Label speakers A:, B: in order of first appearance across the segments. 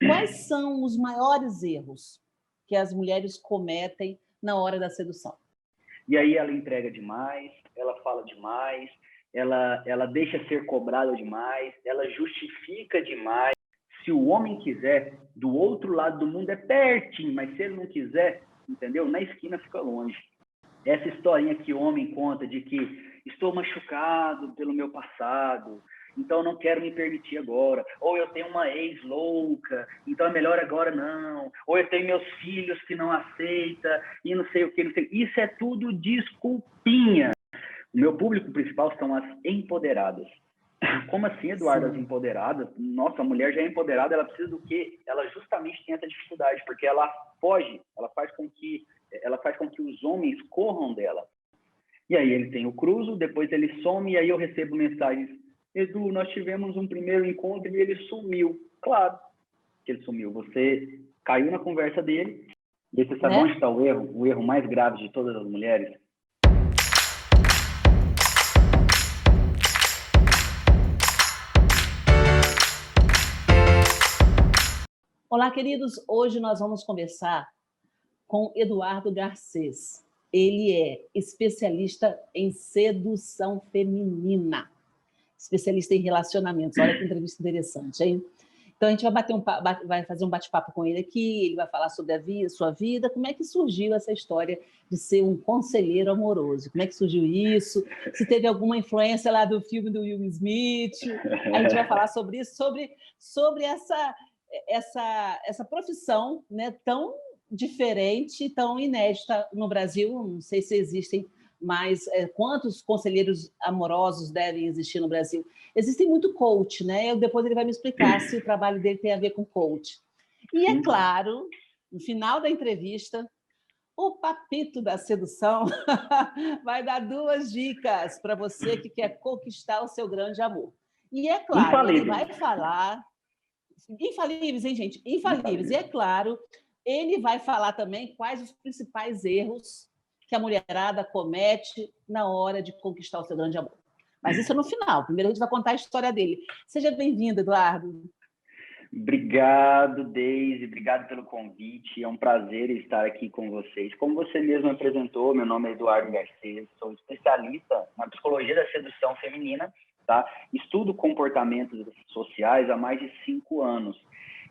A: Quais são os maiores erros que as mulheres cometem na hora da sedução?
B: E aí ela entrega demais, ela fala demais, ela deixa ser cobrada demais, ela justifica demais. Se o homem quiser, do outro lado do mundo é pertinho, mas se ele não quiser, entendeu? Na esquina fica longe. Essa historinha que o homem conta de que estou machucado pelo meu passado, então não quero me permitir agora. Ou eu tenho uma ex louca, então é melhor agora não. Ou eu tenho meus filhos que não aceita e não sei o que, não sei. Isso é tudo desculpinha. O meu público principal são as empoderadas. Como assim, Eduardo, as empoderadas? Nossa, a mulher já é empoderada, ela precisa do quê? Ela justamente tem essa dificuldade, porque ela foge, ela faz com que os homens corram dela. E aí ele tem o cruzo, depois ele some, e aí eu recebo mensagens: Edu, nós tivemos um primeiro encontro e ele sumiu. Claro que ele sumiu. Você caiu na conversa dele, e você sabe onde está o erro mais grave de todas as mulheres?
A: Olá, queridos. Hoje nós vamos conversar com Eduardo Garcês. Ele é especialista em sedução feminina, especialista em relacionamentos. Olha que entrevista interessante, hein? Então, a gente vai fazer um bate-papo com ele aqui, ele vai falar sobre sua vida, como é que surgiu essa história de ser um conselheiro amoroso, como é que surgiu isso, se teve alguma influência lá do filme do Will Smith. A gente vai falar sobre isso, sobre essa profissão, né, tão diferente, tão inédita no Brasil. Não sei se existem mais, quantos conselheiros amorosos devem existir no Brasil. Existem muito coach, né? Depois ele vai me explicar se o trabalho dele tem a ver com coach. E é claro, no final da entrevista, o papito da sedução vai dar 2 dicas para você que quer conquistar o seu grande amor. E é claro, ele vai falar... Infalíveis, hein, gente? Infalíveis. E é claro, ele vai falar também quais os principais erros que a mulherada comete na hora de conquistar o seu grande amor. Mas isso é no final. Primeiro a gente vai contar a história dele. Seja bem-vindo, Eduardo.
B: Obrigado, Deise. Obrigado pelo convite. É um prazer estar aqui com vocês. Como você mesmo apresentou, meu nome é Eduardo Garcês. Sou especialista na psicologia da sedução feminina. Tá? Estudo comportamentos sociais há mais de 5 anos.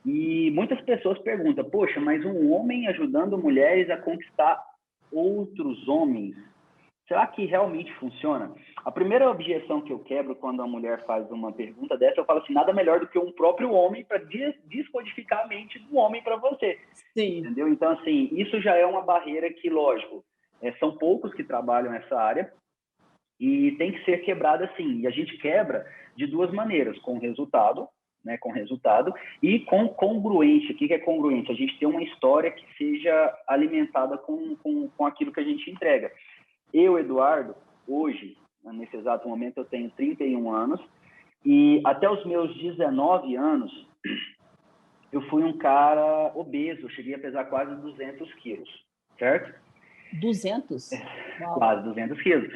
B: E muitas pessoas perguntam: poxa, mas um homem ajudando mulheres a conquistar outros homens, será que realmente funciona? A primeira objeção que eu quebro quando a mulher faz uma pergunta dessa, eu falo assim: nada melhor do que um próprio homem para descodificar a mente do homem para você.
A: Sim.
B: Entendeu? Então, assim, isso já é uma barreira que, lógico, são poucos que trabalham nessa área, e tem que ser quebrada assim. E a gente quebra de 2 maneiras: com resultado, né, com resultado, e com congruência. O que é congruência? A gente tem uma história que seja alimentada com aquilo que a gente entrega. Eu, Eduardo, hoje, nesse exato momento, eu tenho 31 anos, e até os meus 19 anos, eu fui um cara obeso. Eu cheguei a pesar quase 200 quilos, certo?
A: 200?
B: Quase 200 quilos.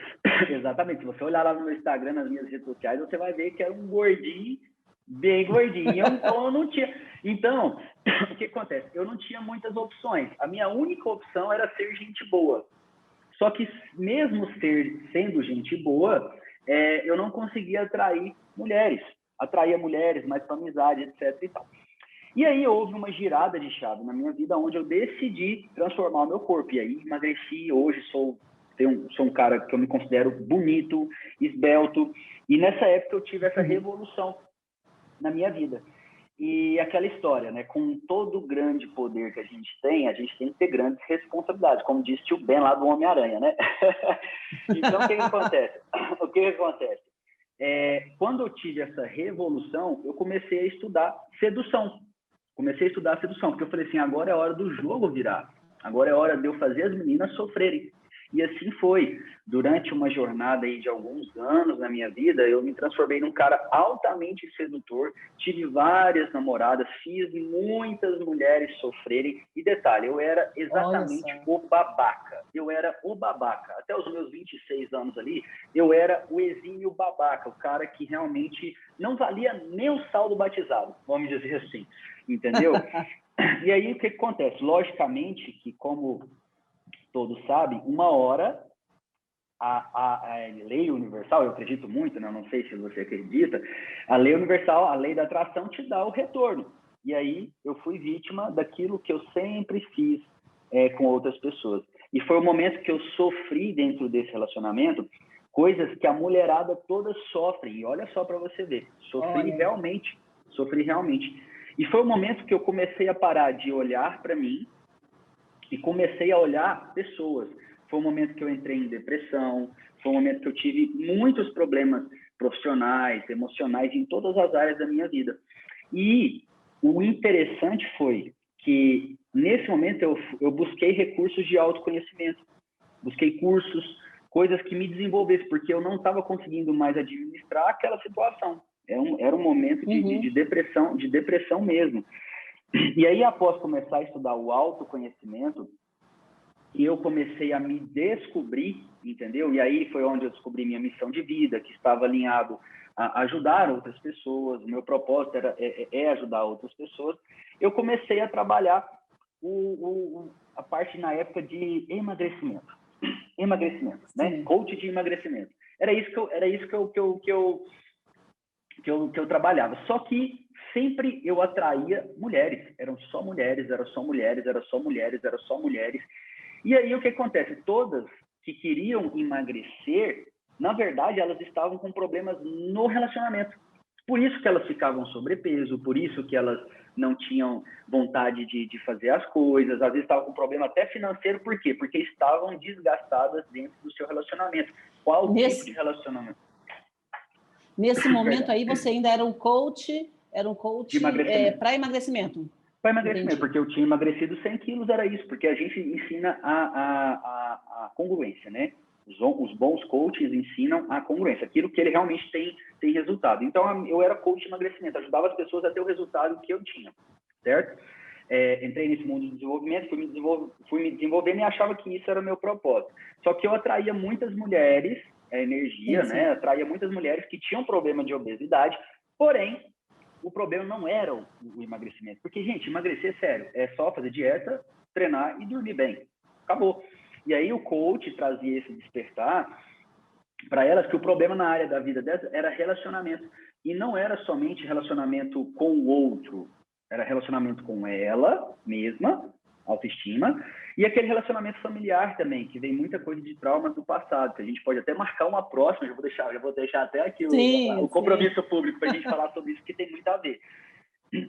B: Exatamente. Se você olhar lá no meu Instagram, nas minhas redes sociais, você vai ver que era um gordinho, bem gordinho. Então, eu não tinha... Então, o que acontece? Eu não tinha muitas opções. A minha única opção era ser gente boa. Só que, mesmo sendo gente boa, eu não conseguia atrair mulheres. Atraía mulheres mais para amizade, etc. e tal. E aí houve uma girada de chave na minha vida, onde eu decidi transformar o meu corpo. E aí emagreci. Hoje sou um cara que eu me considero bonito, esbelto. E nessa época eu tive essa revolução na minha vida. E aquela história, né? Com todo o grande poder que a gente tem que ter grandes responsabilidades, como disse o Ben lá do Homem-Aranha, né? Então, o que acontece? Quando eu tive essa revolução, eu comecei a estudar sedução. Porque eu falei assim: agora é a hora do jogo virar. Agora é a hora de eu fazer as meninas sofrerem. E assim foi. Durante uma jornada aí de alguns anos na minha vida, eu me transformei num cara altamente sedutor, tive várias namoradas, fiz muitas mulheres sofrerem. E detalhe, eu era exatamente o babaca. Eu era o babaca. Até os meus 26 anos ali, eu era o exímio babaca, o cara que realmente não valia nem o saldo batizado, vamos dizer assim, entendeu? E aí, o que acontece? Logicamente que, como todos sabem, uma hora a lei universal, eu acredito muito, né? Não sei se você acredita, a lei universal, a lei da atração te dá o retorno. E aí eu fui vítima daquilo que eu sempre fiz com outras pessoas. E foi o momento que eu sofri dentro desse relacionamento coisas que a mulherada toda sofre. E olha só para você ver, sofri realmente. E foi o momento que eu comecei a parar de olhar para mim e comecei a olhar pessoas. Foi um momento que eu entrei em depressão, foi um momento que eu tive muitos problemas profissionais, emocionais, em todas as áreas da minha vida. E o interessante foi que, nesse momento, eu busquei recursos de autoconhecimento, busquei cursos, coisas que me desenvolvessem, porque eu não estava conseguindo mais administrar aquela situação. Era um momento de depressão mesmo. E aí, após começar a estudar o autoconhecimento, eu comecei a me descobrir, entendeu? E aí foi onde eu descobri minha missão de vida, que estava alinhado a ajudar outras pessoas. O meu propósito é ajudar outras pessoas. Eu comecei a trabalhar a parte na época de emagrecimento, né? Coach de emagrecimento. Era isso que eu trabalhava. Só que sempre eu atraía mulheres. Eram só mulheres. E aí o que acontece? Todas que queriam emagrecer, na verdade, elas estavam com problemas no relacionamento. Por isso que elas ficavam sobrepeso, por isso que elas não tinham vontade de fazer as coisas, às vezes estavam com problema até financeiro. Por quê? Porque estavam desgastadas dentro do seu relacionamento. Qual tipo de relacionamento?
A: Nesse momento aí, você ainda era um coach para emagrecimento.
B: Para emagrecimento, porque eu tinha emagrecido 100 quilos, era isso, porque a gente ensina a congruência, né? Os bons coaches ensinam a congruência, aquilo que ele realmente tem resultado. Então, eu era coach de emagrecimento, ajudava as pessoas a ter o resultado que eu tinha, certo? Entrei nesse mundo de desenvolvimento, fui me desenvolvendo e achava que isso era o meu propósito. Só que eu atraía muitas mulheres, energia, sim. Né? Atraía muitas mulheres que tinham problema de obesidade, porém, o problema não era o emagrecimento. Porque, gente, emagrecer, sério, é só fazer dieta, treinar e dormir bem. Acabou. E aí o coach trazia esse despertar para elas que o problema na área da vida delas era relacionamento. E não era somente relacionamento com o outro. Era relacionamento com ela mesma, autoestima, e aquele relacionamento familiar também, que vem muita coisa de traumas do passado, que a gente pode até marcar uma próxima, já vou deixar até aqui o compromisso público para a gente falar sobre isso, que tem muito a ver.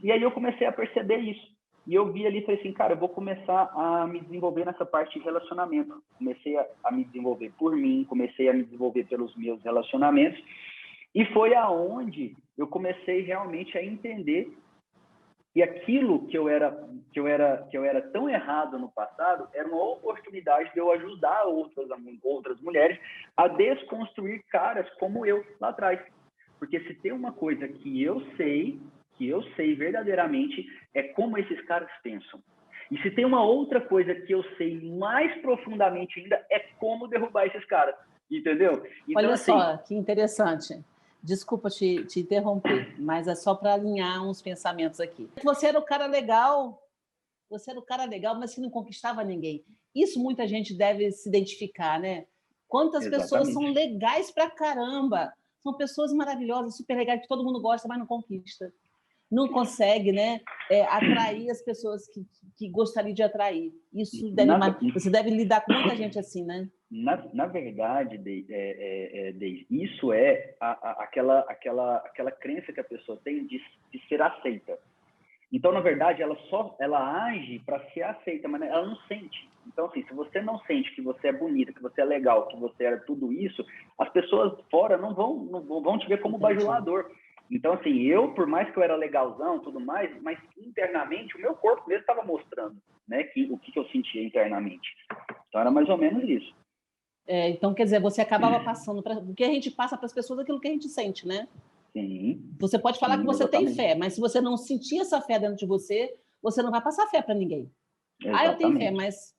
B: E aí eu comecei a perceber isso. E eu vi ali e falei assim, cara, eu vou começar a me desenvolver nessa parte de relacionamento. Comecei a me desenvolver por mim, comecei a me desenvolver pelos meus relacionamentos. E foi aonde eu comecei realmente a entender que aquilo que eu era tão errado no passado era uma oportunidade de eu ajudar outras mulheres a desconstruir caras como eu lá atrás. Porque se tem uma coisa que eu sei verdadeiramente, é como esses caras pensam. E se tem uma outra coisa que eu sei mais profundamente ainda, é como derrubar esses caras. Entendeu? Então,
A: olha só, que interessante. Desculpa te interromper, mas é só para alinhar uns pensamentos aqui. Você era o cara legal, mas que não conquistava ninguém. Isso muita gente deve se identificar, né? Quantas pessoas são legais pra caramba, são pessoas maravilhosas, super legais, que todo mundo gosta, mas não conquista. Não consegue, né, atrair as pessoas que gostaria de atrair. Isso você deve lidar com muita gente assim, né?
B: Na verdade, isso é aquela crença que a pessoa tem de ser aceita. Então, na verdade, ela age para ser aceita, mas ela não sente. Então, assim, se você não sente que você é bonita, que você é legal, que você é tudo isso, as pessoas fora não vão te ver como bajulador. Então, assim, por mais que eu era legalzão, tudo mais, mas internamente o meu corpo mesmo estava mostrando, né, o que eu sentia internamente. Então, era mais ou menos isso.
A: Então, quer dizer, você acabava passando porque a gente passa para as pessoas aquilo que a gente sente, né?
B: Sim.
A: Você pode falar que você
B: Exatamente.
A: tem fé, mas se você não sentir essa fé dentro de você, você não vai passar fé para ninguém. Eu tenho fé,
B: Exatamente.
A: mas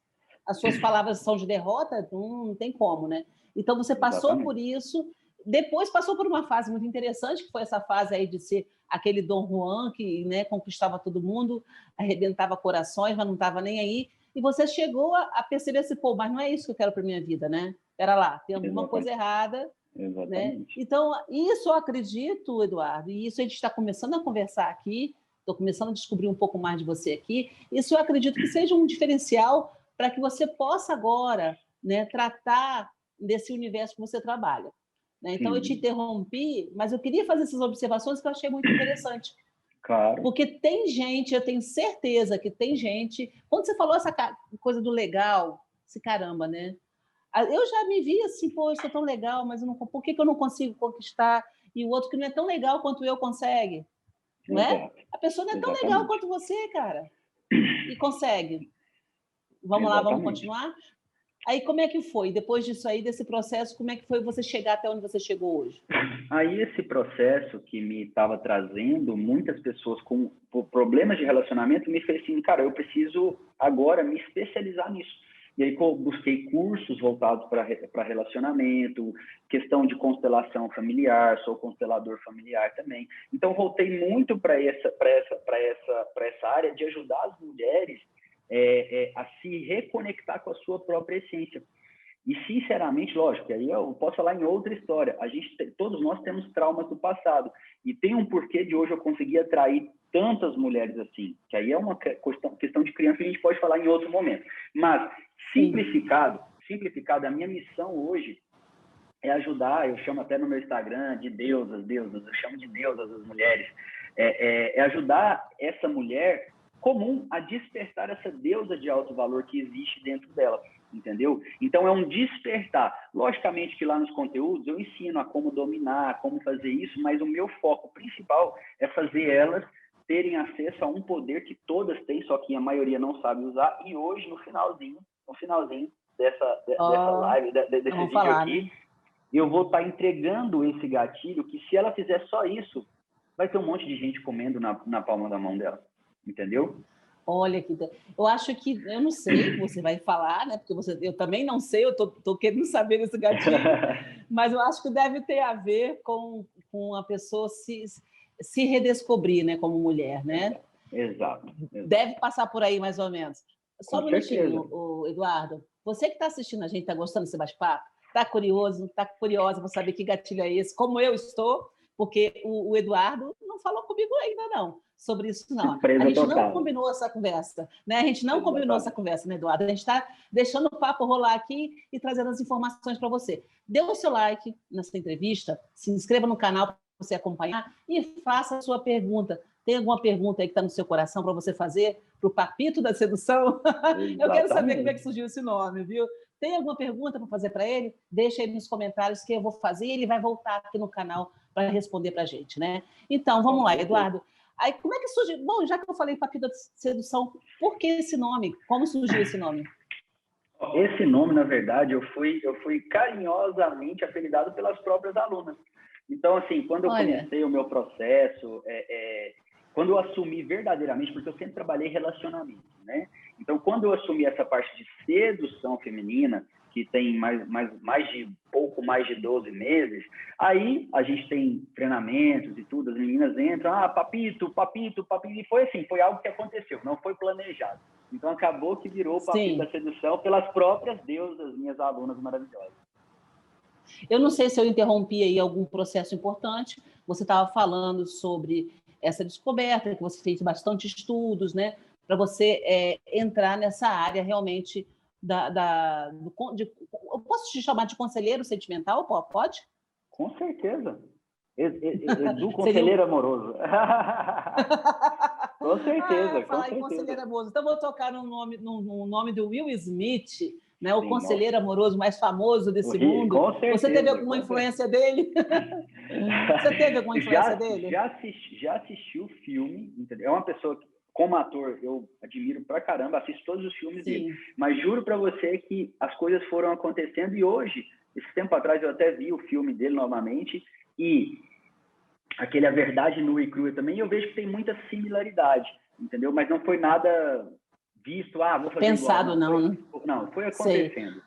A: as suas palavras são de derrota, não tem como, né? Então, você passou
B: Exatamente.
A: por isso, depois passou por uma fase muito interessante, que foi essa fase aí de ser aquele Dom Juan que, né, conquistava todo mundo, arrebentava corações, mas não estava nem aí, e você chegou a perceber assim, pô, mas não é isso que eu quero para minha vida, né? Espera lá, tem alguma coisa errada, né?
B: Exatamente.
A: Então, isso eu acredito, Eduardo, e isso a gente está começando a conversar aqui, estou começando a descobrir um pouco mais de você aqui, isso eu acredito que seja um diferencial para que você possa agora, né, tratar desse universo que você trabalha. Né? Então, eu te interrompi, mas eu queria fazer essas observações que eu achei muito interessante.
B: Claro.
A: Porque tem gente, eu tenho certeza que tem gente... Quando você falou essa coisa do legal, esse caramba, né? Eu já me vi assim, pô, eu sou tão legal, mas eu não, por que eu não consigo conquistar? E o outro que não é tão legal quanto eu consegue, não é? A pessoa não é tão legal quanto você, cara, e consegue. Vamos lá, vamos continuar? Aí, como é que foi? Depois disso aí, desse processo, como é que foi você chegar até onde você chegou hoje?
B: Aí, esse processo que me estava trazendo muitas pessoas com problemas de relacionamento me fez assim, cara, eu preciso agora me especializar nisso. E aí busquei cursos voltados para relacionamento, questão de constelação familiar, sou constelador familiar também. Então, voltei muito para essa área de ajudar as mulheres a se reconectar com a sua própria essência. E, sinceramente, lógico, aí eu posso falar em outra história. Todos nós temos traumas do passado. E tem um porquê de hoje eu conseguir atrair tantas mulheres assim. Que aí é uma questão de criança que a gente pode falar em outro momento. Mas, simplificado, a minha missão hoje é ajudar, eu chamo até no meu Instagram de deusas, eu chamo de deusas as mulheres. É ajudar essa mulher comum a despertar essa deusa de alto valor que existe dentro dela. Entendeu? Então, é um despertar. Logicamente que lá nos conteúdos eu ensino a como dominar, como fazer isso, mas o meu foco principal é fazer elas terem acesso a um poder que todas têm, só que a maioria não sabe usar. E hoje, no finalzinho dessa live, desse vídeo aqui, né? Eu vou estar entregando esse gatilho que, se ela fizer só isso, vai ter um monte de gente comendo na palma da mão dela. Entendeu?
A: Olha, eu acho que, eu não sei o que você vai falar, né? Porque eu também não sei, eu tô querendo saber desse gatilho, mas eu acho que deve ter a ver com a pessoa se redescobrir, né, como mulher, né?
B: Exato.
A: Deve passar por aí, mais ou menos. Só um minutinho, Eduardo. Você que está assistindo a gente, está gostando desse bate-papo? Está curioso, está curiosa para saber que gatilho é esse? Como eu estou, porque o Eduardo não falou comigo ainda, não, sobre isso, não. A gente não combinou essa conversa, né? A gente não combinou essa conversa, né, Eduardo? A gente está deixando o papo rolar aqui e trazendo as informações para você. Dê o seu like nessa entrevista, se inscreva no canal para você acompanhar e faça a sua pergunta. Tem alguma pergunta aí que está no seu coração para você fazer para o Papito da Sedução? Eu quero saber como é que surgiu esse nome, viu? Tem alguma pergunta para fazer para ele? Deixa aí nos comentários que eu vou fazer e ele vai voltar aqui no canal para responder para a gente, né? Então, vamos lá, Eduardo. Aí, como é que surgiu? Bom, já que eu falei Papito da Sedução, por que esse nome? Como surgiu esse nome?
B: Esse nome, na verdade, eu fui carinhosamente apelidado pelas próprias alunas. Então, assim, quando eu comecei o meu processo, quando eu assumi verdadeiramente, porque eu sempre trabalhei relacionamento, né? Então, quando eu assumi essa parte de sedução feminina, que tem pouco mais de 12 meses, aí a gente tem treinamentos e tudo, as meninas entram, papito, e foi assim, foi algo que aconteceu, não foi planejado. Então, acabou que virou o Papito da Sedução pelas próprias deusas, minhas alunas maravilhosas.
A: Eu não sei se eu interrompi aí algum processo importante, você estava falando sobre essa descoberta, que você fez bastante estudos, né, para você entrar nessa área realmente eu posso te chamar de conselheiro sentimental, pode?
B: Com certeza. Edu, conselheiro amoroso. Com certeza,
A: falar em conselheiro amoroso. Então, vou tocar no nome do Will Smith, né, o conselheiro amoroso mais famoso desse mundo.
B: Com certeza,
A: você teve alguma influência dele? Você teve alguma influência dele?
B: Já assisti o filme, entendeu? É uma pessoa que, como ator, eu admiro pra caramba, assisto todos os filmes dele.
A: Sim.
B: Mas juro pra você que as coisas foram acontecendo e hoje, esse tempo atrás, eu até vi o filme dele novamente e aquele A Verdade Nua e Crua também, eu vejo que tem muita similaridade, entendeu? Mas não foi nada visto, vou fazer
A: Pensado,
B: igual.
A: não, né?
B: Não, foi
A: Sei.
B: acontecendo.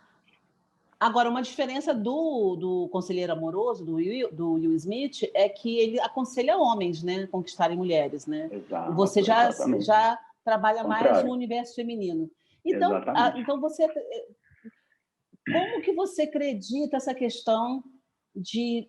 A: Agora, uma diferença do Conselheiro Amoroso, do Will Smith, é que ele aconselha homens, né, conquistarem mulheres, né? E você
B: Exato, exatamente.
A: já trabalha mais no
B: Contrário.
A: universo feminino. Então,
B: Exatamente.
A: então como que você acredita essa questão de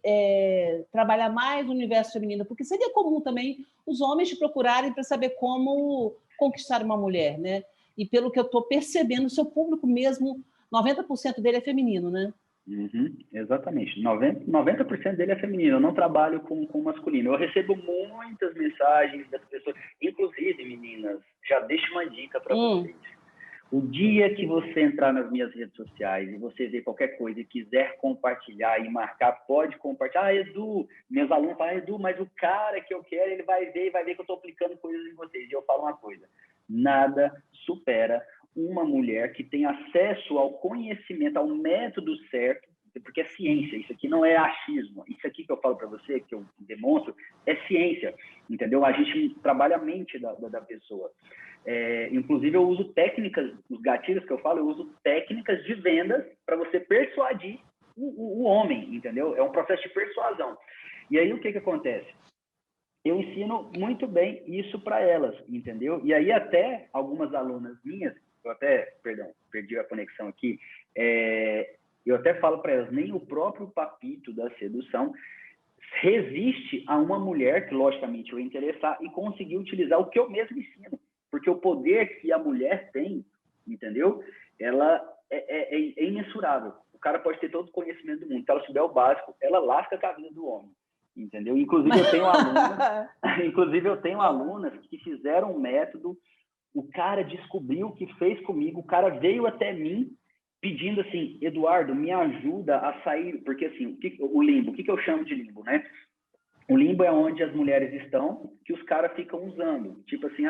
A: trabalhar mais no universo feminino? Porque seria comum também os homens te procurarem para saber como conquistar uma mulher, né? E pelo que eu estou percebendo, o seu público mesmo, 90% dele é feminino, né?
B: Uhum, exatamente. 90% dele é feminino. Eu não trabalho com masculino. Eu recebo muitas mensagens das pessoas, inclusive, meninas, já deixo uma dica para vocês. O dia que você entrar nas minhas redes sociais e você ver qualquer coisa e quiser compartilhar e marcar, pode compartilhar. Edu, meus alunos falam, Edu, mas o cara que eu quero, ele vai ver e vai ver que eu estou aplicando coisas em vocês. E eu falo uma coisa, nada supera uma mulher que tem acesso ao conhecimento, ao método certo, porque é ciência, isso aqui não é achismo. Isso aqui que eu falo para você, que eu demonstro, é ciência, entendeu? A gente trabalha a mente da pessoa. Inclusive, eu uso técnicas, os gatilhos que eu falo, eu uso técnicas de vendas para você persuadir o homem, entendeu? É um processo de persuasão. E aí, o que acontece? Eu ensino muito bem isso para elas, entendeu? E aí, até algumas alunas minhas, perdi a conexão aqui, eu até falo para elas, nem o próprio papito da sedução resiste a uma mulher que, logicamente, eu interessar e conseguir utilizar o que eu mesmo ensino. Porque o poder que a mulher tem, entendeu? Ela é imensurável. O cara pode ter todo o conhecimento do mundo. Se ela souber o básico, ela lasca com a vida do homem, entendeu? Inclusive, eu tenho alunas que fizeram um método, o cara descobriu o que fez comigo, o cara veio até mim pedindo assim, Eduardo, me ajuda a sair, porque assim, o limbo, o que eu chamo de limbo, né? O limbo é onde as mulheres estão, que os caras ficam usando. Tipo assim,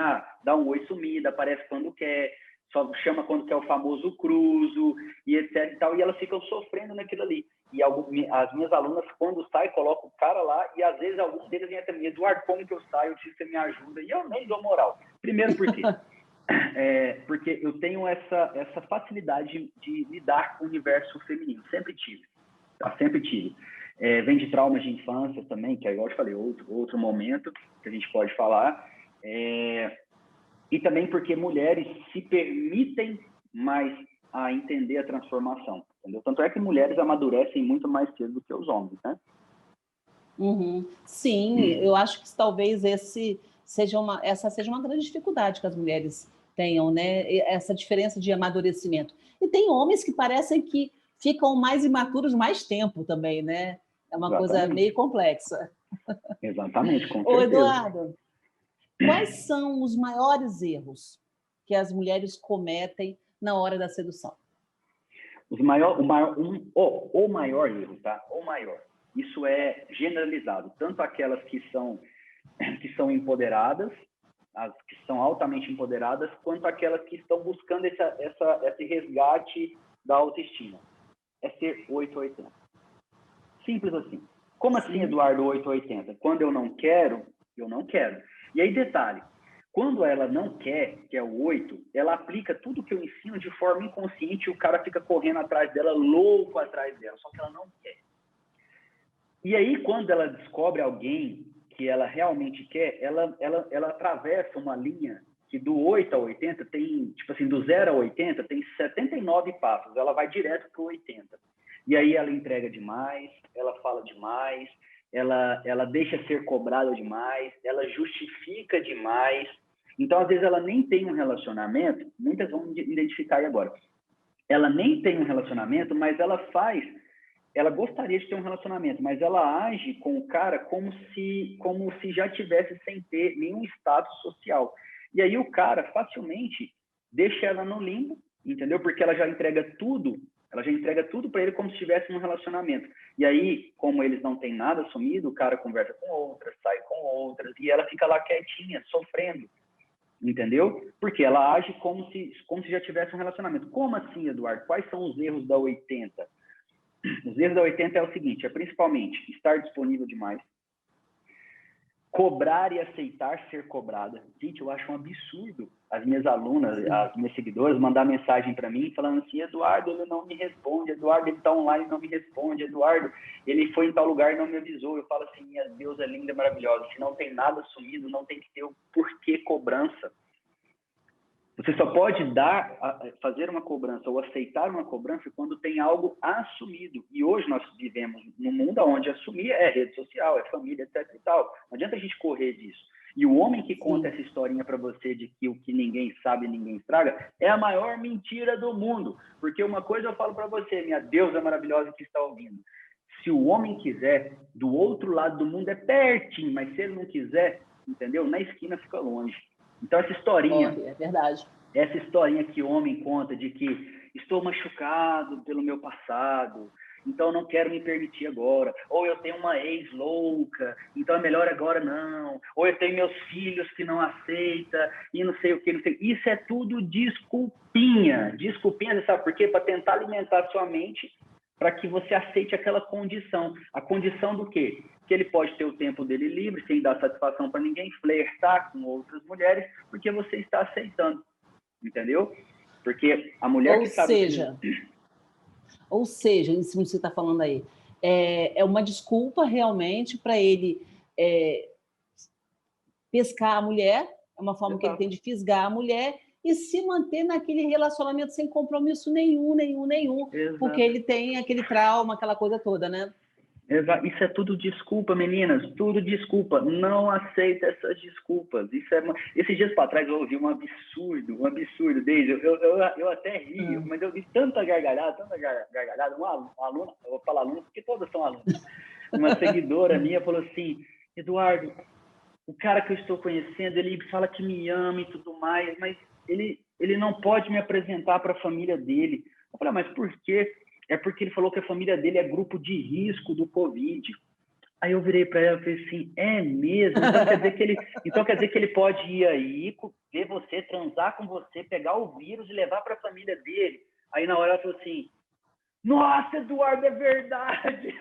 B: dá um oi sumida, aparece quando quer, só chama quando quer o famoso cruzo, e etc e tal, e elas ficam sofrendo naquilo ali. E as minhas alunas, quando saem, colocam o cara lá, e às vezes alguns deles vêm até mim, Eduardo, como que eu saio? Eu preciso que você me ajuda. E eu nem dou moral. Primeiro por quê? Porque eu tenho essa facilidade de lidar com o universo feminino. Sempre tive. Tá? Sempre tive. Vem de traumas de infância também, que é igual eu te falei, outro momento que a gente pode falar. E também porque mulheres se permitem mais a entender a transformação. Entendeu? Tanto é que mulheres amadurecem muito mais cedo do que os homens, né?
A: Uhum. Sim, eu acho que talvez essa seja uma grande dificuldade que as mulheres tenham, né? Essa diferença de amadurecimento. E tem homens que parecem que ficam mais imaturos mais tempo também, né? É uma coisa meio complexa.
B: Exatamente, com
A: Ô,
B: certeza.
A: Eduardo, quais são os maiores erros que as mulheres cometem na hora da sedução?
B: O maior erro, tá? O maior. Isso é generalizado. Tanto aquelas que são empoderadas, as que são altamente empoderadas, quanto aquelas que estão buscando esse resgate da autoestima. É ser 880. Simples assim. Como assim, Eduardo, 880? Quando eu não quero, eu não quero. E aí, detalhe, quando ela não quer, que é o 8, ela aplica tudo que eu ensino de forma inconsciente e o cara fica correndo atrás dela, louco atrás dela, só que ela não quer. E aí, quando ela descobre alguém que ela realmente quer, ela atravessa uma linha que do 8 a 80 tem, tipo assim, do 0 a 80 tem 79 passos, ela vai direto para o 80. E aí ela entrega demais, ela fala demais, ela deixa ser cobrada demais, ela justifica demais. Então, às vezes, ela nem tem um relacionamento, muitas vão identificar aí agora. Ela nem tem um relacionamento, mas ela gostaria de ter um relacionamento, mas ela age com o cara como se já tivesse sem ter nenhum status social. E aí o cara facilmente deixa ela no limbo, entendeu? Porque ela já entrega tudo para ele como se estivesse num relacionamento. E aí, como eles não têm nada assumido, o cara conversa com outras, sai com outras, e ela fica lá quietinha, sofrendo. entendeu? Porque ela age como se já tivesse um relacionamento. Como assim, Eduardo? Quais são os erros da 80? Os erros da 80 é o seguinte, principalmente estar disponível demais, cobrar e aceitar ser cobrada. Gente, eu acho um absurdo as minhas alunas, as minhas seguidoras, mandar mensagem para mim falando assim, Eduardo, ele não me responde, Eduardo, ele está online e não me responde, Eduardo, ele foi em tal lugar e não me avisou. Eu falo assim, minha deusa linda, maravilhosa, se não tem nada assumido, não tem que ter o porquê cobrança. Você só pode fazer uma cobrança ou aceitar uma cobrança quando tem algo assumido. E hoje nós vivemos num mundo onde assumir é rede social, é família, etc e tal. Não adianta a gente correr disso. E o homem que conta essa historinha para você de que o que ninguém sabe, ninguém estraga, é a maior mentira do mundo. Porque uma coisa eu falo para você, minha deusa maravilhosa que está ouvindo. Se o homem quiser, do outro lado do mundo é pertinho, mas se ele não quiser, entendeu? Na esquina fica longe. Então, essa historinha,
A: é verdade.
B: Essa historinha que o homem conta de que estou machucado pelo meu passado, então não quero me permitir agora, ou eu tenho uma ex louca, então é melhor agora não, ou eu tenho meus filhos que não aceita e não sei o que, não sei. Isso é tudo desculpinha, você sabe por quê? Para tentar alimentar sua mente para que você aceite aquela condição. A condição do quê? Que ele pode ter o tempo dele livre, sem dar satisfação para ninguém, flertar com outras mulheres, porque você está aceitando. Entendeu? Porque a mulher
A: ou
B: que sabe...
A: Ou seja, isso que você está falando aí, é uma desculpa realmente para ele pescar a mulher, é uma forma que ele tem de fisgar a mulher e se manter naquele relacionamento sem compromisso nenhum, porque ele tem aquele trauma, aquela coisa toda, né?
B: Exato. Isso é tudo desculpa, meninas, tudo desculpa. Não aceita essas desculpas. Esses dias para trás eu ouvi um absurdo, Deise. Eu até ri, mas eu vi tanta gargalhada. Uma aluna, eu vou falar aluna porque todas são alunas. Uma seguidora minha falou assim, Eduardo, o cara que eu estou conhecendo, ele fala que me ama e tudo mais, mas ele não pode me apresentar para a família dele. Eu falei, mas por quê? É porque ele falou que a família dele é grupo de risco do Covid. Aí eu virei para ela e falei assim, é mesmo? Então quer dizer que ele pode ir aí, ver você, transar com você, pegar o vírus e levar para a família dele. Aí na hora ela falou assim, nossa, Eduardo, é verdade!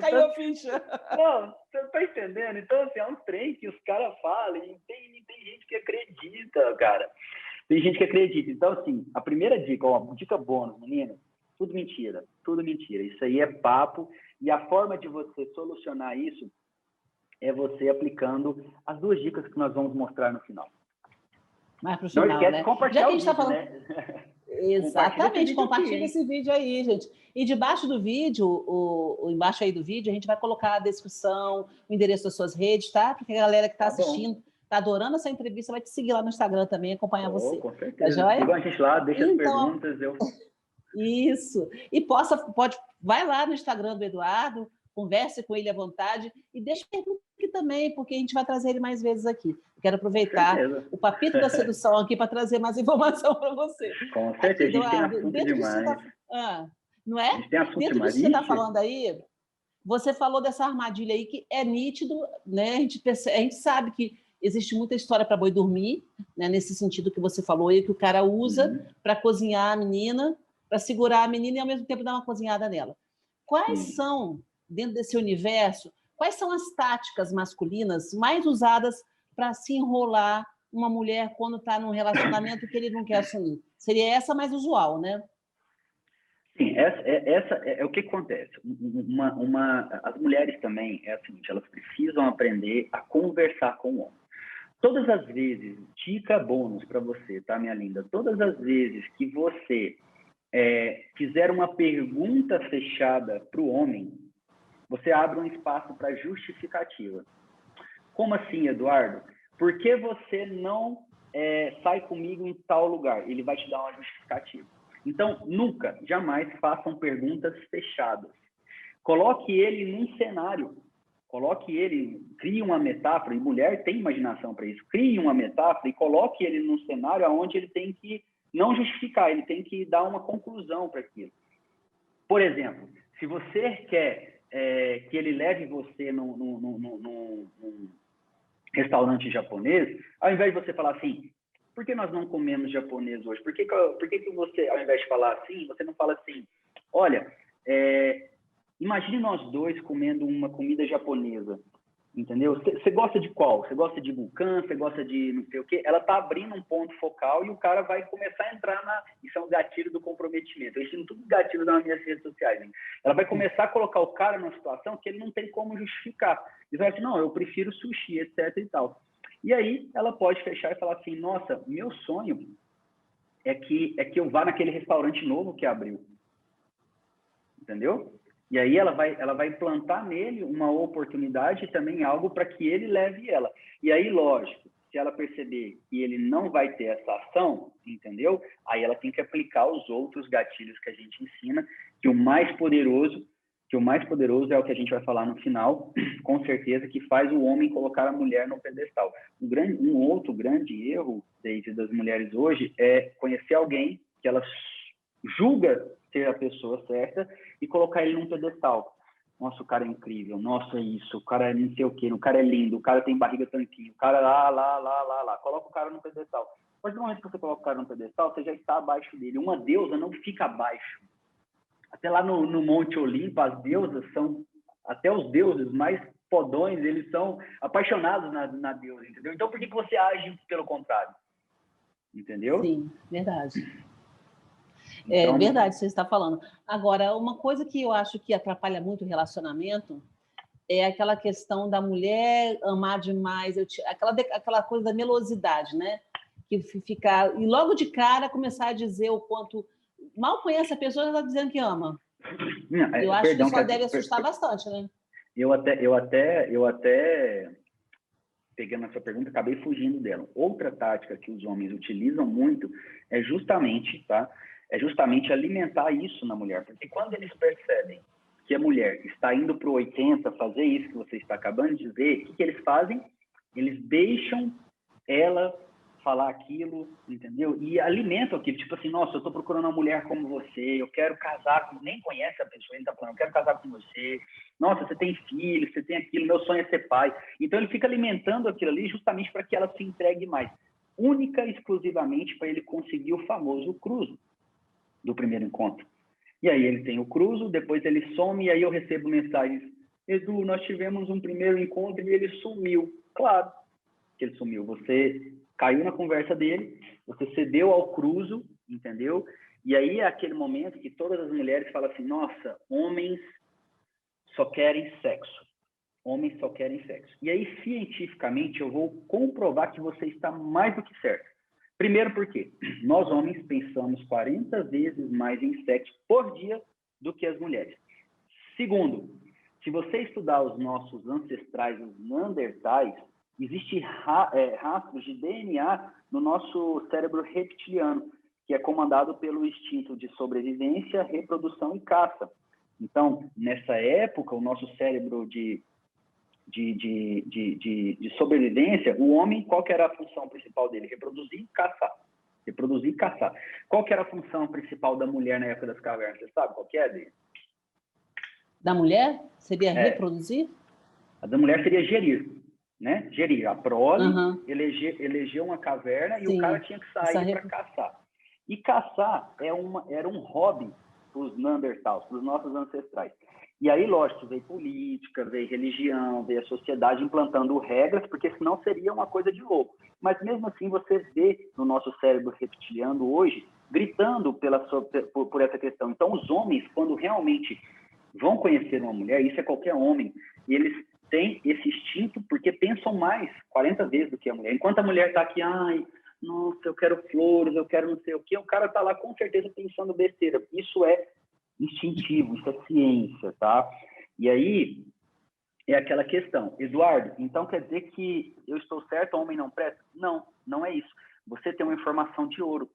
A: Caiu a ficha.
B: Não, você não tá entendendo? Então, assim, é um trem que os caras falam e tem gente que acredita, cara. Tem gente que acredita. Então, assim, a primeira dica, dica bônus, menina, tudo mentira. Isso aí é papo. E a forma de você solucionar isso é você aplicando as 2 dicas que nós vamos mostrar no final.
A: Mais pro final,
B: não esquece
A: né?
B: de compartilhar o vídeo, falando...
A: né? Exatamente, compartilha esse vídeo aí, gente. E debaixo do vídeo, embaixo aí do vídeo, a gente vai colocar a descrição, o endereço das suas redes, tá? Porque a galera que está assistindo, está adorando essa entrevista, vai te seguir lá no Instagram também, acompanhar você.
B: Com certeza.
A: Tá joia?
B: Sigam a gente lá, deixa as perguntas.
A: Isso. E vai lá no Instagram do Eduardo, converse com ele à vontade e deixa pergunta aqui também, porque a gente vai trazer ele mais vezes aqui. Quero aproveitar o papito da sedução aqui para trazer mais informação para você.
B: Com certeza, aqui, Eduardo, a gente tem assunto
A: demais. Não é?
B: A gente tem assunto
A: dentro disso que você está falando aí, você falou dessa armadilha aí que é nítido, né? A gente sabe que existe muita história para boi dormir, né? Nesse sentido que você falou aí, que o cara usa para cozinhar a menina, para segurar a menina e ao mesmo tempo dar uma cozinhada nela. Quais são, dentro desse universo, quais são as táticas masculinas mais usadas para se enrolar uma mulher quando está num relacionamento que ele não quer assumir? Seria essa mais usual, né?
B: Sim, essa é o que acontece. As mulheres também, é o seguinte, elas precisam aprender a conversar com o homem. Todas as vezes, dica bônus para você, tá, minha linda? Todas as vezes que você fizer uma pergunta fechada para o homem, você abre um espaço para justificativa. Como assim, Eduardo? Por que você não sai comigo em tal lugar? Ele vai te dar uma justificativa. Então, nunca, jamais façam perguntas fechadas. Coloque ele num cenário. Crie uma metáfora, e mulher tem imaginação para isso. Crie uma metáfora e coloque ele num cenário onde ele tem que não justificar, ele tem que dar uma conclusão para aquilo. Por exemplo, se você quer que ele leve você restaurante japonês, ao invés de você falar assim, por que nós não comemos japonês hoje? Por que você, ao invés de falar assim, você não fala assim, olha, imagine nós dois comendo uma comida japonesa, entendeu? Você gosta de qual? Você gosta de vulcã? Você gosta de não sei o quê? Ela está abrindo um ponto focal e o cara vai começar a entrar isso é um gatilho do comprometimento. Eu ensino tudo gatilho nas minhas redes sociais. Hein? Ela vai começar a colocar o cara numa situação que ele não tem como justificar. Ele vai dizer, não, eu prefiro sushi, etc e tal. E aí ela pode fechar e falar assim, nossa, meu sonho é que eu vá naquele restaurante novo que abriu. Entendeu? E aí ela vai implantar nele uma oportunidade e também algo para que ele leve ela. E aí, lógico, se ela perceber que ele não vai ter essa ação, entendeu? Aí ela tem que aplicar os outros gatilhos que a gente ensina, que o mais poderoso é o que a gente vai falar no final, com certeza, que faz o homem colocar a mulher no pedestal. Um outro grande erro, David, das mulheres hoje é conhecer alguém que ela julga ser a pessoa certa e colocar ele num pedestal. Nossa, o cara é incrível. Nossa, isso. O cara é não sei o quê. O cara é lindo. O cara tem barriga tanquinho. O cara lá. Coloca o cara no pedestal. A partir do momento que você coloca o cara no pedestal, você já está abaixo dele. Uma deusa não fica abaixo. Até lá no Monte Olimpo, as deusas são... Até os deuses mais fodões, eles são apaixonados na deusa, entendeu? Então, por que você age pelo contrário? Entendeu?
A: Sim, verdade. É verdade, você está falando. Agora, uma coisa que eu acho que atrapalha muito o relacionamento é aquela questão da mulher amar demais, aquela coisa da melosidade, né? Que ficar e logo de cara começar a dizer o quanto mal conhece a pessoa, já está dizendo que ama. Eu acho que isso deve assustar bastante, né?
B: Eu até pegando essa pergunta, acabei fugindo dela. Outra tática que os homens utilizam muito é justamente, tá? É justamente alimentar isso na mulher. Porque quando eles percebem que a mulher está indo para o 80, fazer isso que você está acabando de dizer, o que eles fazem? Eles deixam ela falar aquilo, entendeu? E alimentam aquilo, tipo assim, nossa, eu estou procurando uma mulher como você, eu quero casar com... Nem conhece a pessoa, ele está falando, eu quero casar com você, nossa, você tem filho, você tem aquilo, meu sonho é ser pai. Então ele fica alimentando aquilo ali justamente para que ela se entregue mais. Única e exclusivamente para ele conseguir o famoso cruzo do primeiro encontro. E aí ele tem o cruzo, depois ele some, e aí eu recebo mensagens, Edu, nós tivemos um primeiro encontro e ele sumiu. Claro que ele sumiu. Você caiu na conversa dele, você cedeu ao cruzo, entendeu? E aí é aquele momento que todas as mulheres falam assim, nossa, homens só querem sexo. Homens só querem sexo. E aí, cientificamente, eu vou comprovar que você está mais do que certo. Primeiro porque nós homens pensamos 40 vezes mais em sexo por dia do que as mulheres. Segundo, se você estudar os nossos ancestrais, os neandertais, existe rastros de DNA no nosso cérebro reptiliano, que é comandado pelo instinto de sobrevivência, reprodução e caça. Então, nessa época, o nosso cérebro de sobrevivência, o homem, qual que era a função principal dele? Reproduzir e caçar. Reproduzir e caçar. Qual que era a função principal da mulher na época das cavernas? Você sabe qual que é, Adri?
A: Da mulher? Seria reproduzir?
B: A da mulher seria gerir, né? Gerir. A prole, eleger uma caverna e o cara tinha que sair para caçar. E caçar era um hobby para os Neandertals, para os nossos ancestrais. E aí, lógico, veio política, veio religião, veio a sociedade implantando regras, porque senão seria uma coisa de louco. Mas mesmo assim, você vê no nosso cérebro reptiliano hoje, gritando por essa questão. Então, os homens, quando realmente vão conhecer uma mulher, isso é qualquer homem, e eles têm esse instinto porque pensam mais 40 vezes do que a mulher. Enquanto a mulher está aqui, ai, nossa, eu quero flores, eu quero não sei o quê, o cara está lá com certeza pensando besteira. Isso é instintivo, isso é ciência, tá? E aí é aquela questão, Eduardo, então quer dizer que eu estou certo, o homem não presta? Não, não é isso. Você tem uma informação de ouro.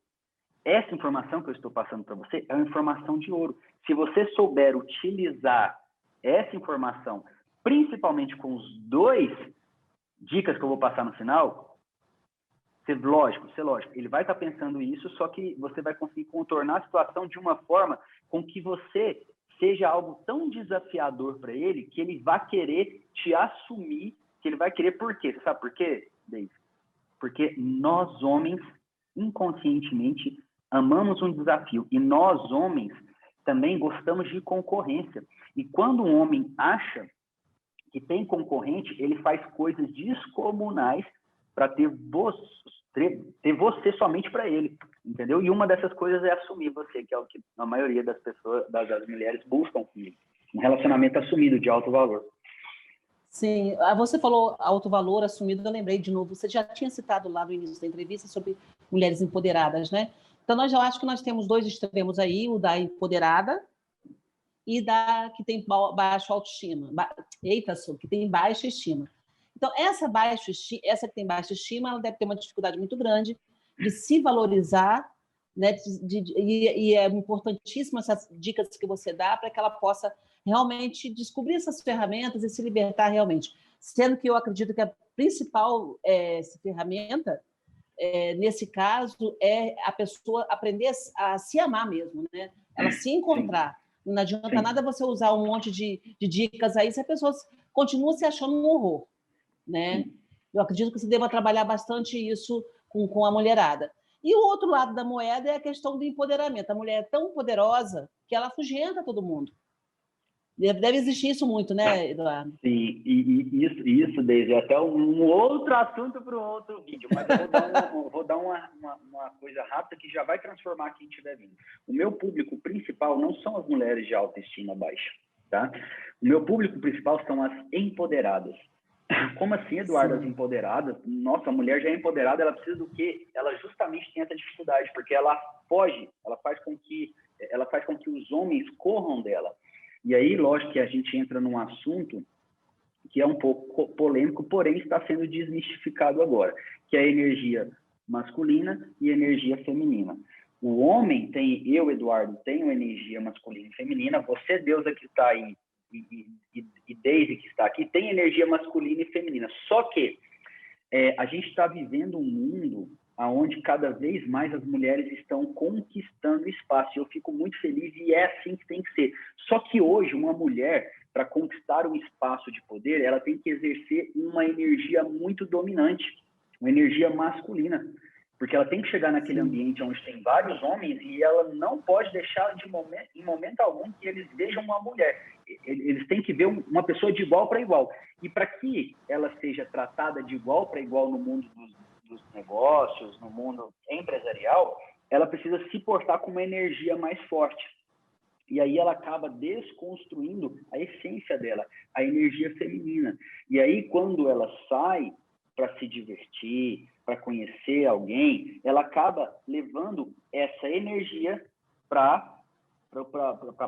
B: Essa informação que eu estou passando para você é uma informação de ouro. Se você souber utilizar essa informação, principalmente com os dois dicas que eu vou passar no final, ser lógico, ele vai estar pensando isso, só que você vai conseguir contornar a situação de uma forma com que você seja algo tão desafiador para ele que ele vai querer te assumir que ele vai querer por quê? Você sabe por quê, Dave? Porque nós, homens, inconscientemente, amamos um desafio. E nós, homens, também gostamos de concorrência. E quando um homem acha que tem concorrente, ele faz coisas descomunais para ter você somente para ele, entendeu? E uma dessas coisas é assumir você, que é o que a maioria das pessoas, das mulheres buscam comigo. Um relacionamento assumido, de alto valor.
A: Sim, você falou alto valor assumido, eu lembrei de novo, você já tinha citado lá no início da entrevista sobre mulheres empoderadas, né? Então, eu acho que nós temos dois extremos aí, o da empoderada e da que tem baixa autoestima. Eita, que tem baixa estima. Então, essa que tem baixa estima, ela deve ter uma dificuldade muito grande de se valorizar, né? E é importantíssimo essas dicas que você dá para que ela possa realmente descobrir essas ferramentas e se libertar realmente. Sendo que eu acredito que a principal ferramenta, nesse caso, é a pessoa aprender a se amar mesmo, né? Ela se encontrar. Sim. Não adianta Sim. nada você usar um monte de dicas aí se a pessoa continua se achando um horror, né? Eu acredito que você deva trabalhar bastante isso com a mulherada. E o outro lado da moeda é a questão do empoderamento. A mulher é tão poderosa que ela afugenta todo mundo. Deve existir isso muito, né, Eduardo?
B: Sim, e isso, Deise, é até um outro assunto para um outro vídeo, mas eu vou dar uma coisa rápida que já vai transformar quem estiver vindo. O meu público principal não são as mulheres de autoestima baixa, tá? O meu público principal são as empoderadas. Como assim, Eduardo, Sim. As empoderadas? Nossa, a mulher já é empoderada, ela precisa do quê? Ela justamente tem essa dificuldade, porque ela foge, ela faz com que os homens corram dela. E aí, lógico que a gente entra num assunto que é um pouco polêmico, porém está sendo desmistificado agora, que é a energia masculina e a energia feminina. O homem eu, Eduardo, tenho energia masculina e feminina, você, Deusa, que está aí, e Deise, que está aqui, tem energia masculina e feminina. Só que a gente está vivendo um mundo onde cada vez mais as mulheres estão conquistando espaço. E eu fico muito feliz e é assim que tem que ser. Só que hoje, uma mulher, para conquistar um espaço de poder, ela tem que exercer uma energia muito dominante, uma energia masculina. Porque ela tem que chegar naquele ambiente onde tem vários homens e ela não pode deixar em momento algum que eles vejam uma mulher. Eles têm que ver uma pessoa de igual para igual. E para que ela seja tratada de igual para igual no mundo dos negócios, no mundo empresarial, ela precisa se portar com uma energia mais forte. E aí ela acaba desconstruindo a essência dela, a energia feminina. E aí, quando ela sai para se divertir, para conhecer alguém, ela acaba levando essa energia para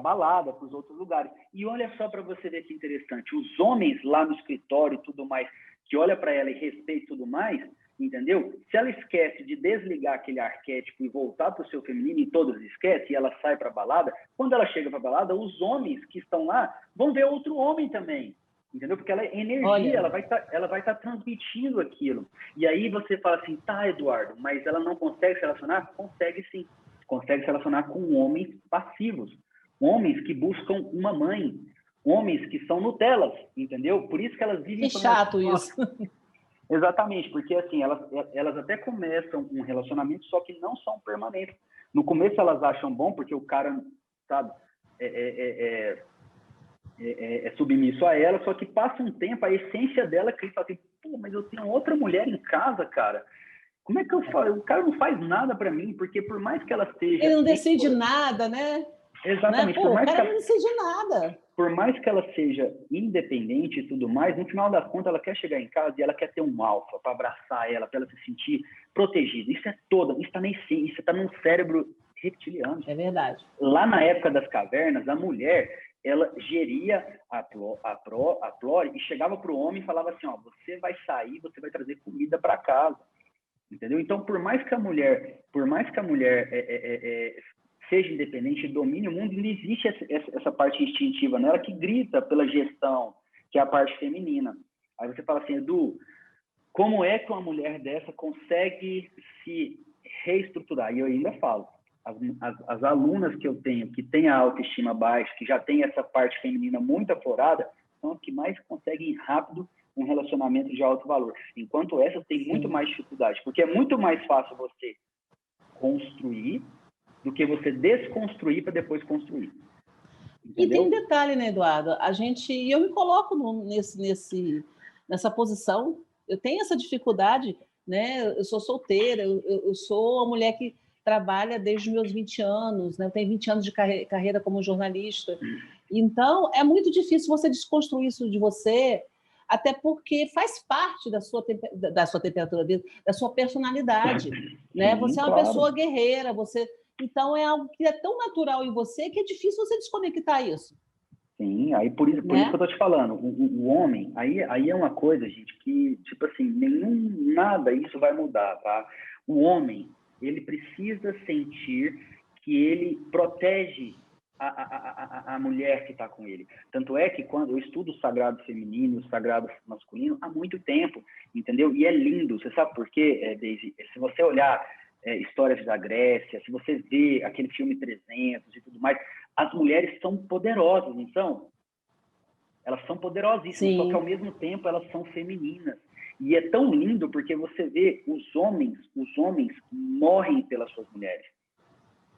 B: balada, para os outros lugares. E olha só para você ver que interessante, os homens lá no escritório e tudo mais, que olha para ela e respeita e tudo mais, entendeu? Se ela esquece de desligar aquele arquétipo e voltar para o seu feminino, e todos esquecem, e ela sai para a balada, quando ela chega para a balada, os homens que estão lá vão ver outro homem também, entendeu? Porque ela é energia, Olha. ela vai estar transmitindo aquilo. E aí você fala assim, tá, Eduardo, mas ela não consegue se relacionar? Consegue sim. Consegue se relacionar com homens passivos, homens que buscam uma mãe, homens que são Nutellas, entendeu? Por isso que elas vivem...
A: Que chato isso.
B: Exatamente, porque assim, elas até começam um relacionamento, só que não são permanentes. No começo elas acham bom, porque o cara, sabe, é submisso a ela, só que passa um tempo, a essência dela que ele fala assim, pô, mas eu tenho outra mulher em casa, cara. Como é que eu faço? O cara não faz nada para mim, porque por mais que ela seja...
A: Ele não decide nada, né?
B: Exatamente.
A: Né? Pô, o cara não decide nada.
B: Por mais que ela seja independente e tudo mais, no final das contas, ela quer chegar em casa e ela quer ter um alfa para abraçar ela, para ela se sentir protegida. Isso está na essência, isso está no cérebro reptiliano.
A: É verdade.
B: Lá na época das cavernas, a mulher, ela geria a prole e chegava para o homem e falava assim, ó, você vai sair, você vai trazer comida para casa. Entendeu? Então, por mais que a mulher seja independente e domine o mundo, não existe essa parte instintiva nela que grita pela gestão, que é a parte feminina. Aí você fala assim, Edu, como é que uma mulher dessa consegue se reestruturar? E eu ainda falo, as alunas que eu tenho, que têm a autoestima baixa, que já tem essa parte feminina muito aflorada, são as que mais conseguem rápido um relacionamento de alto valor. Enquanto essas têm muito mais dificuldade, porque é muito mais fácil você construir do que você desconstruir para depois construir.
A: E tem um
B: Entendeu?
A: detalhe, né, Eduardo? Eu me coloco nessa posição, eu tenho essa dificuldade, né? Eu sou solteira, eu sou uma mulher que trabalha desde os meus 20 anos, né? Eu tenho 20 anos de carreira como jornalista. Então, é muito difícil você desconstruir isso de você, até porque faz parte da sua temperatura, da sua personalidade, né?
B: Sim,
A: Você é uma
B: claro.
A: pessoa guerreira, então é algo que é tão natural em você que é difícil você desconectar isso.
B: Sim, aí por isso que eu tô te falando, o homem, aí é uma coisa, gente, que, tipo assim, nada isso vai mudar, tá? O homem, ele precisa sentir que ele protege a mulher que está com ele. Tanto é que quando eu estudo o sagrado feminino, o sagrado masculino, há muito tempo, entendeu? E é lindo, você sabe por quê, Daisy? Se você olhar histórias da Grécia, se você vê aquele filme 300 e tudo mais, as mulheres são poderosas, então, elas são poderosíssimas, só que ao mesmo tempo elas são femininas. E é tão lindo porque você vê os homens morrem pelas suas mulheres.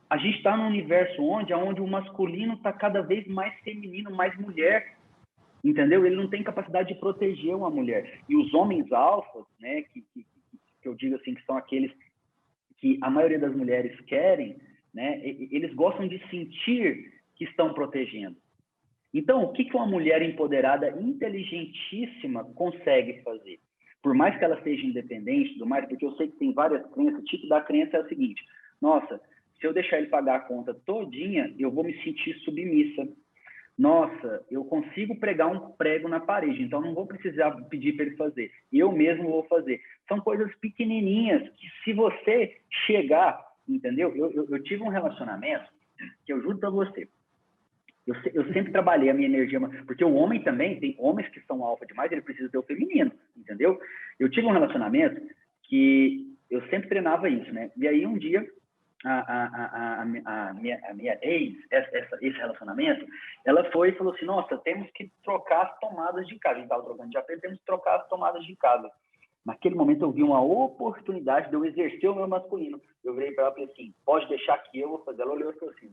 B: A gente está num universo onde o masculino está cada vez mais feminino, mais mulher, entendeu? Ele não tem capacidade de proteger uma mulher. E os homens alfas, né, que eu digo assim, que são aqueles que a maioria das mulheres querem, né, eles gostam de sentir que estão protegendo. Então, o que uma mulher empoderada, inteligentíssima, consegue fazer? Por mais que ela seja independente, tudo mais, porque eu sei que tem várias crenças, o tipo da crença é o seguinte: nossa, se eu deixar ele pagar a conta todinha, eu vou me sentir submissa. Nossa, eu consigo pregar um prego na parede, então não vou precisar pedir para ele fazer. Eu mesmo vou fazer. São coisas pequenininhas que, se você chegar, entendeu? Eu tive um relacionamento que eu juro para você. Eu sempre trabalhei a minha energia, porque o homem também, tem homens que são alfa demais, ele precisa ter o feminino, entendeu? Eu tive um relacionamento que eu sempre treinava isso, né? E aí um dia a minha ex, esse relacionamento, ela foi e falou assim: nossa, temos que trocar as tomadas de casa. A gente estava trocando de AP, temos que trocar as tomadas de casa. Naquele momento eu vi uma oportunidade de eu exercer o meu masculino. Eu virei para ela e falei assim: pode deixar que eu vou fazer. Ela olhou e falou assim: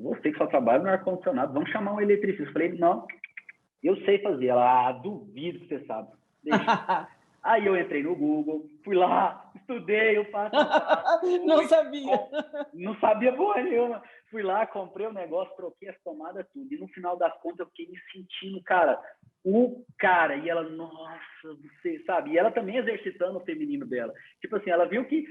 B: você que só trabalha no ar-condicionado, vamos chamar um eletricista. Eu falei: não, eu sei fazer. Ela: duvido que você sabe. Deixa. Aí eu entrei no Google, fui lá, estudei, eu faço.
A: Não sabia.
B: Não sabia porra nenhuma. Fui lá, comprei o negócio, troquei as tomadas, tudo. E no final das contas eu fiquei me sentindo, cara, e ela, nossa, você sabe? E ela também exercitando o feminino dela. Tipo assim, ela viu que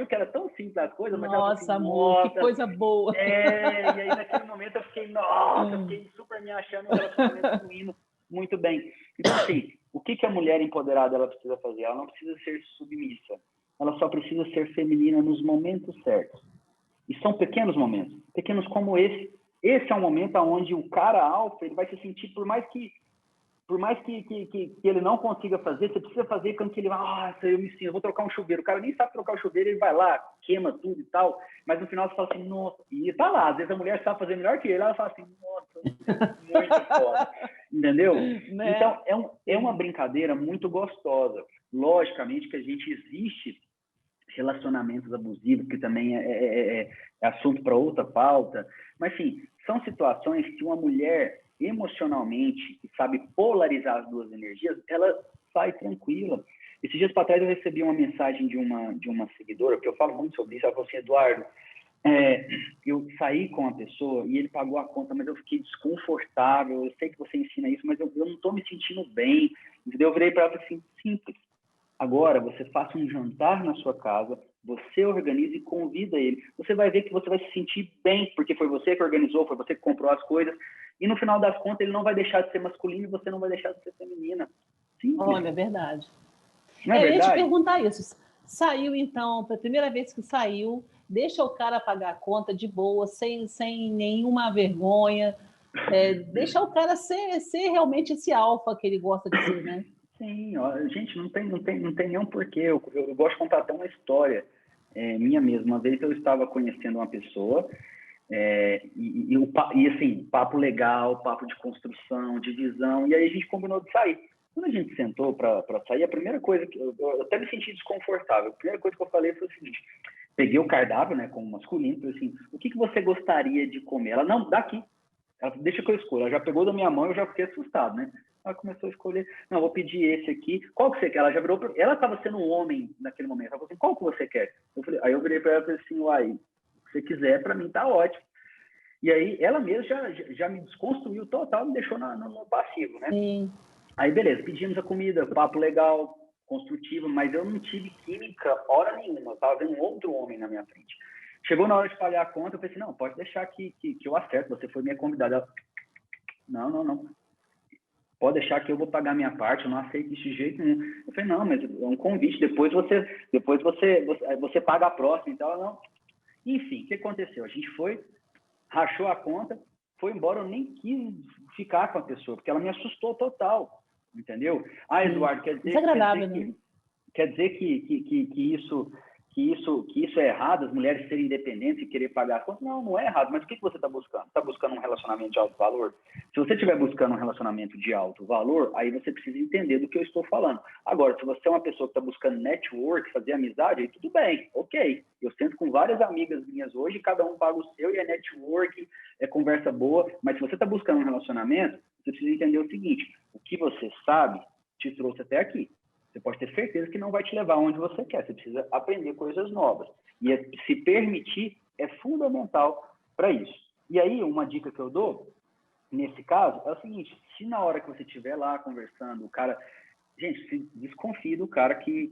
B: era tão simples as coisas, mas ela falou assim:
A: amor, que coisa boa.
B: E aí naquele momento eu fiquei, eu fiquei super me achando, um relacionamento fluindo muito bem. Então, assim, o que a mulher empoderada ela precisa fazer? Ela não precisa ser submissa. Ela só precisa ser feminina nos momentos certos. E são pequenos momentos. Pequenos como esse. Esse é um momento onde o cara alfa, ele vai se sentir, por mais que ele não consiga fazer, você precisa fazer com que ele vá, eu vou trocar um chuveiro. O cara nem sabe trocar o chuveiro, ele vai lá, queima tudo e tal, mas no final você fala assim: nossa, e tá lá, às vezes a mulher sabe fazer melhor que ele, ela fala assim: nossa, muito foda, entendeu? Né? Então, é uma brincadeira muito gostosa. Logicamente que a gente existe relacionamentos abusivos, que também é assunto para outra pauta, mas, assim, são situações que uma mulher emocionalmente, que sabe polarizar as duas energias, ela sai tranquila. Esses dias para trás eu recebi uma mensagem de uma seguidora, porque eu falo muito sobre isso. Ela falou assim: Eduardo, eu saí com a pessoa e ele pagou a conta, mas eu fiquei desconfortável. Eu sei que você ensina isso, mas eu não estou me sentindo bem. Entendeu? Eu virei para ela assim: simples. Agora você faça um jantar na sua casa, você organiza e convida ele. Você vai ver que você vai se sentir bem, porque foi você que organizou, foi você que comprou as coisas. E no final das contas, ele não vai deixar de ser masculino e você não vai deixar de ser feminina. Simples.
A: Olha, é verdade.
B: Não é verdade?
A: Eu ia te perguntar isso. Saiu, então, pela primeira vez que saiu, deixa o cara pagar a conta de boa, sem nenhuma vergonha. Deixa o cara ser realmente esse alfa que ele gosta de ser, né?
B: Sim, gente, não tem nenhum porquê. Eu gosto de contar até uma história minha mesma. Uma vez eu estava conhecendo uma pessoa e assim, papo legal, papo de construção, de visão, e aí a gente combinou de sair. Quando a gente sentou para sair, a primeira coisa que eu até me senti desconfortável. A primeira coisa que eu falei foi o seguinte: peguei o cardápio, né, como masculino, falei assim: o que você gostaria de comer? Ela, não, daqui. Ela, deixa que eu escolho. Ela já pegou da minha mão e eu já fiquei assustado, né? Ela começou a escolher: não, vou pedir esse aqui. Qual que você quer? Ela já virou. Ela estava sendo um homem naquele momento. Ela falou assim: qual que você quer? Aí eu virei para ela e falei assim: uai, o que você quiser, para mim tá ótimo. E aí ela mesma já me desconstruiu total, me deixou no passivo, né?
A: Sim.
B: Aí, beleza, pedimos a comida, papo legal, construtivo, mas eu não tive química hora nenhuma. Eu tava vendo um outro homem na minha frente. Chegou na hora de pagar a conta, eu pensei: não, pode deixar que eu acerto, você foi minha convidada. Ela, não. Pode deixar que eu vou pagar a minha parte, eu não aceito isso de jeito nenhum. Eu falei: não, mas é um convite, depois você paga a próxima. Então, ela, não. Enfim, o que aconteceu? A gente foi, rachou a conta, foi embora, eu nem quis ficar com a pessoa, porque ela me assustou total, entendeu? Ah, Eduardo,
A: Desagradável, né?
B: Quer dizer que isso é errado, as mulheres serem independentes e querer pagar a conta? Não, não é errado, mas o que você está buscando? Está buscando um relacionamento de alto valor? Se você estiver buscando um relacionamento de alto valor, aí você precisa entender do que eu estou falando. Agora, se você é uma pessoa que está buscando network, fazer amizade, aí tudo bem, ok. Eu sento com várias amigas minhas hoje, cada um paga o seu e é network, é conversa boa, mas se você está buscando um relacionamento, você precisa entender o seguinte: o que você sabe te trouxe até aqui. Você pode ter certeza que não vai te levar onde você quer. Você precisa aprender coisas novas. E se permitir é fundamental para isso. E aí, uma dica que eu dou, nesse caso, é o seguinte: se na hora que você estiver lá conversando, o cara... Gente, se desconfie do cara que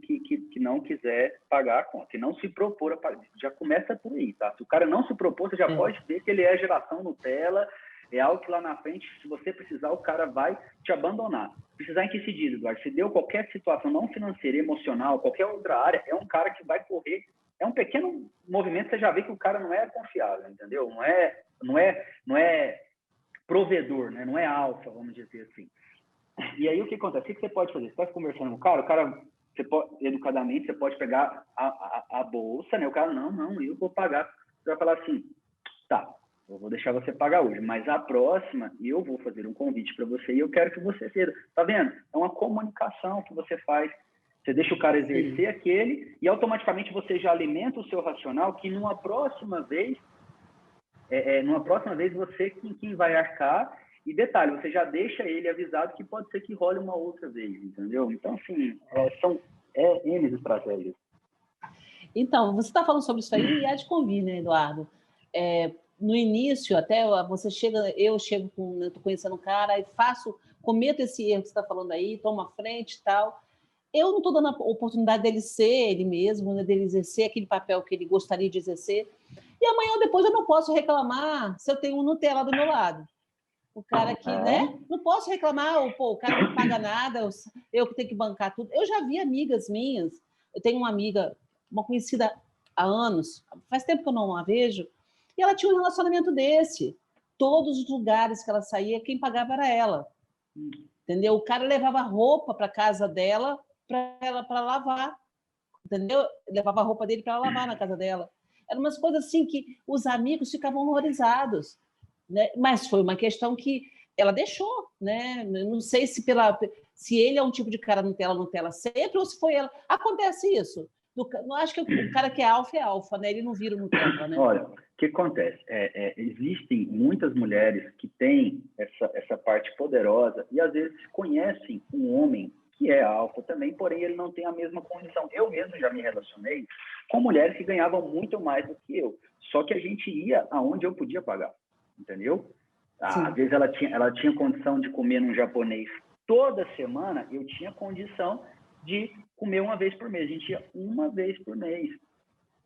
B: não quiser pagar a conta, que não se propor a pagar. Já começa por aí, tá? Se o cara não se propor, você já pode ver que ele é geração Nutella, é algo que lá na frente, se você precisar, o cara vai te abandonar. Precisar em que sentido, Eduardo? Se deu qualquer situação, não financeira, emocional, qualquer outra área, é um cara que vai correr. É um pequeno movimento, você já vê que o cara não é confiável, entendeu? Não é provedor, né? Não é alfa, vamos dizer assim. E aí o que acontece? O que você pode fazer? Você está conversando com o cara, você pode, educadamente, você pode pegar a bolsa, né? O cara, não, eu vou pagar. Você vai falar assim: tá, eu vou deixar você pagar hoje, mas a próxima eu vou fazer um convite para você e eu quero que você seja. Tá vendo? É uma comunicação que você faz. Você deixa o cara exercer aquele e automaticamente você já alimenta o seu racional que numa próxima vez você quem vai arcar. E detalhe, você já deixa ele avisado que pode ser que role uma outra vez, entendeu? Então, assim, são N estratégias.
A: Então, você está falando sobre isso aí e há de convir, né, Eduardo? No início, até eu chego estou conhecendo um cara e cometo esse erro que você está falando aí, tomo a frente e tal. Eu não estou dando a oportunidade dele ser ele mesmo, né, dele exercer aquele papel que ele gostaria de exercer. E amanhã ou depois eu não posso reclamar se eu tenho um Nutella do meu lado. O cara que, né? Não posso reclamar, o cara não paga nada, eu que tenho que bancar tudo. Eu já vi amigas minhas, eu tenho uma amiga, uma conhecida há anos, faz tempo que eu não a vejo, e ela tinha um relacionamento desse. Todos os lugares que ela saía, quem pagava era ela. Entendeu? O cara levava roupa para casa dela para lavar. Entendeu? Levava a roupa dele para lavar na casa dela. Eram umas coisas assim que os amigos ficavam horrorizados. Né? Mas foi uma questão que ela deixou, né? Não sei se ele é um tipo de cara Nutella sempre, ou se foi ela. Acontece isso. Não acho que o cara que é alfa, né? Ele não vira Nutella, né?
B: Olha, o que acontece? Existem muitas mulheres que têm essa parte poderosa e às vezes conhecem um homem que é alfa também, porém ele não tem a mesma condição. Eu mesmo já me relacionei com mulheres que ganhavam muito mais do que eu, só que a gente ia aonde eu podia pagar. Entendeu? Às vezes ela tinha condição de comer num japonês toda semana, eu tinha condição de comer uma vez por mês. A gente ia uma vez por mês.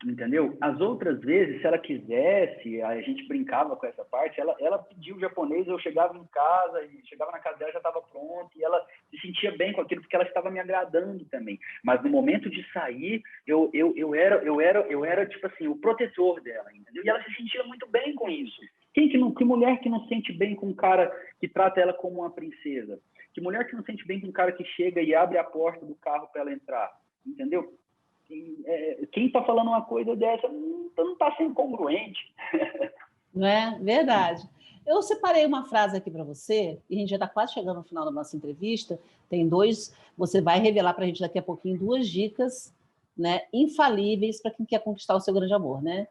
B: Entendeu? As outras vezes, se ela quisesse, a gente brincava com essa parte, ela pediu o japonês, eu chegava em casa, e chegava na casa dela, já estava pronto, e ela se sentia bem com aquilo, porque ela estava me agradando também. Mas no momento de sair, eu era tipo assim, o protetor dela, entendeu? E ela se sentia muito bem com isso. Que mulher que não se sente bem com um cara que trata ela como uma princesa? Que mulher que não se sente bem com um cara que chega e abre a porta do carro para ela entrar? Entendeu? Quem está falando uma coisa dessa não está sendo congruente.
A: Não é? Verdade. Eu separei uma frase aqui para você, e a gente já está quase chegando no final da nossa entrevista. Tem você vai revelar para a gente daqui a pouquinho 2 dicas, né, infalíveis para quem quer conquistar o seu grande amor, né?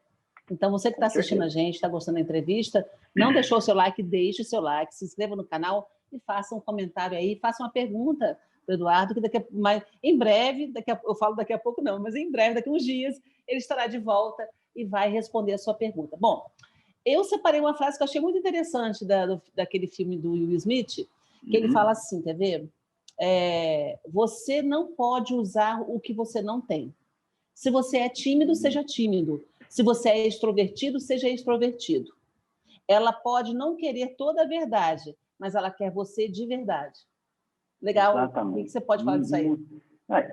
A: Então, você que está assistindo a gente, está gostando da entrevista, não deixou o seu like, deixe o seu like, se inscreva no canal e faça um comentário aí, faça uma pergunta para o Eduardo, que em breve, eu falo daqui a pouco não, mas em breve, daqui a uns dias, ele estará de volta e vai responder a sua pergunta. Bom, eu separei uma frase que eu achei muito interessante daquele filme do Will Smith, que ele fala assim, quer ver? Você não pode usar o que você não tem. Se você é tímido, seja tímido. Se você é extrovertido, seja extrovertido. Ela pode não querer toda a verdade, mas ela quer você de verdade. Legal?
B: Exatamente.
A: O que você pode falar disso aí?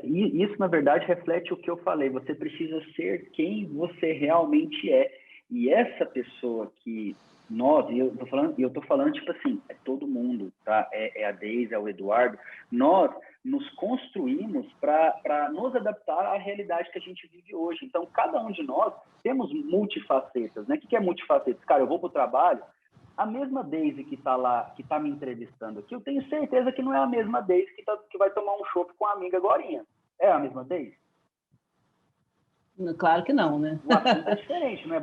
B: Isso, na verdade, reflete o que eu falei. Você precisa ser quem você realmente é. E essa pessoa que e eu tô falando, tipo assim, é todo mundo, tá? É a Deise, é o Eduardo. Nós nos construímos para nos adaptar à realidade que a gente vive hoje. Então, cada um de nós temos multifacetas, né? O que é multifacetas? Cara, eu vou para o trabalho, a mesma Deise que está lá, que está me entrevistando aqui, eu tenho certeza que não é a mesma Deise que vai tomar um chopp com a amiga agorinha. É a mesma Deise?
A: Claro que não, né?
B: O assunto é diferente, né?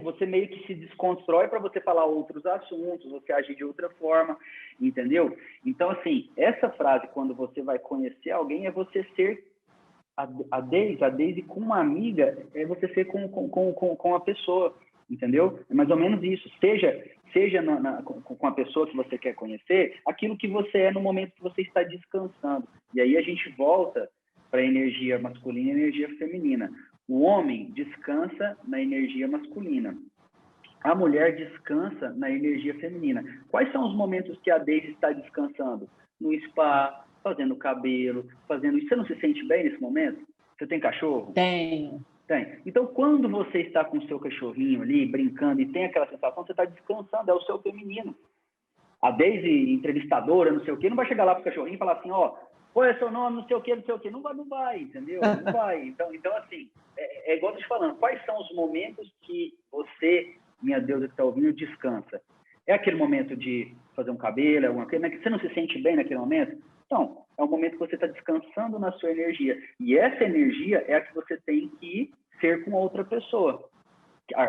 B: Você meio que se desconstrói para você falar outros assuntos, você agir de outra forma, entendeu? Então, assim, essa frase, quando você vai conhecer alguém, é você ser a Deise com uma amiga, é você ser com a pessoa, entendeu? É mais ou menos isso. Seja com a pessoa que você quer conhecer, aquilo que você é no momento que você está descansando. E aí a gente volta para a energia masculina e energia feminina. O homem descansa na energia masculina. A mulher descansa na energia feminina. Quais são os momentos que a Deise está descansando? No spa, fazendo cabelo, fazendo isso. Você não se sente bem nesse momento? Você tem cachorro?
A: Tenho.
B: Tem. Então, quando você está com o seu cachorrinho ali, brincando, e tem aquela sensação, você está descansando, é o seu feminino. A Deise, entrevistadora, não sei o quê, não vai chegar lá para o cachorrinho e falar assim, ó, qual é o seu nome, não sei o quê, não sei o quê. Não vai, entendeu? Não vai. Então assim, é igual eu te falando, quais são os momentos que você, minha deusa que está ouvindo, descansa? É aquele momento de fazer um cabelo, alguma coisa, que você não se sente bem naquele momento? Então, é um momento que você está descansando na sua energia. E essa energia é a que você tem que ser com outra pessoa.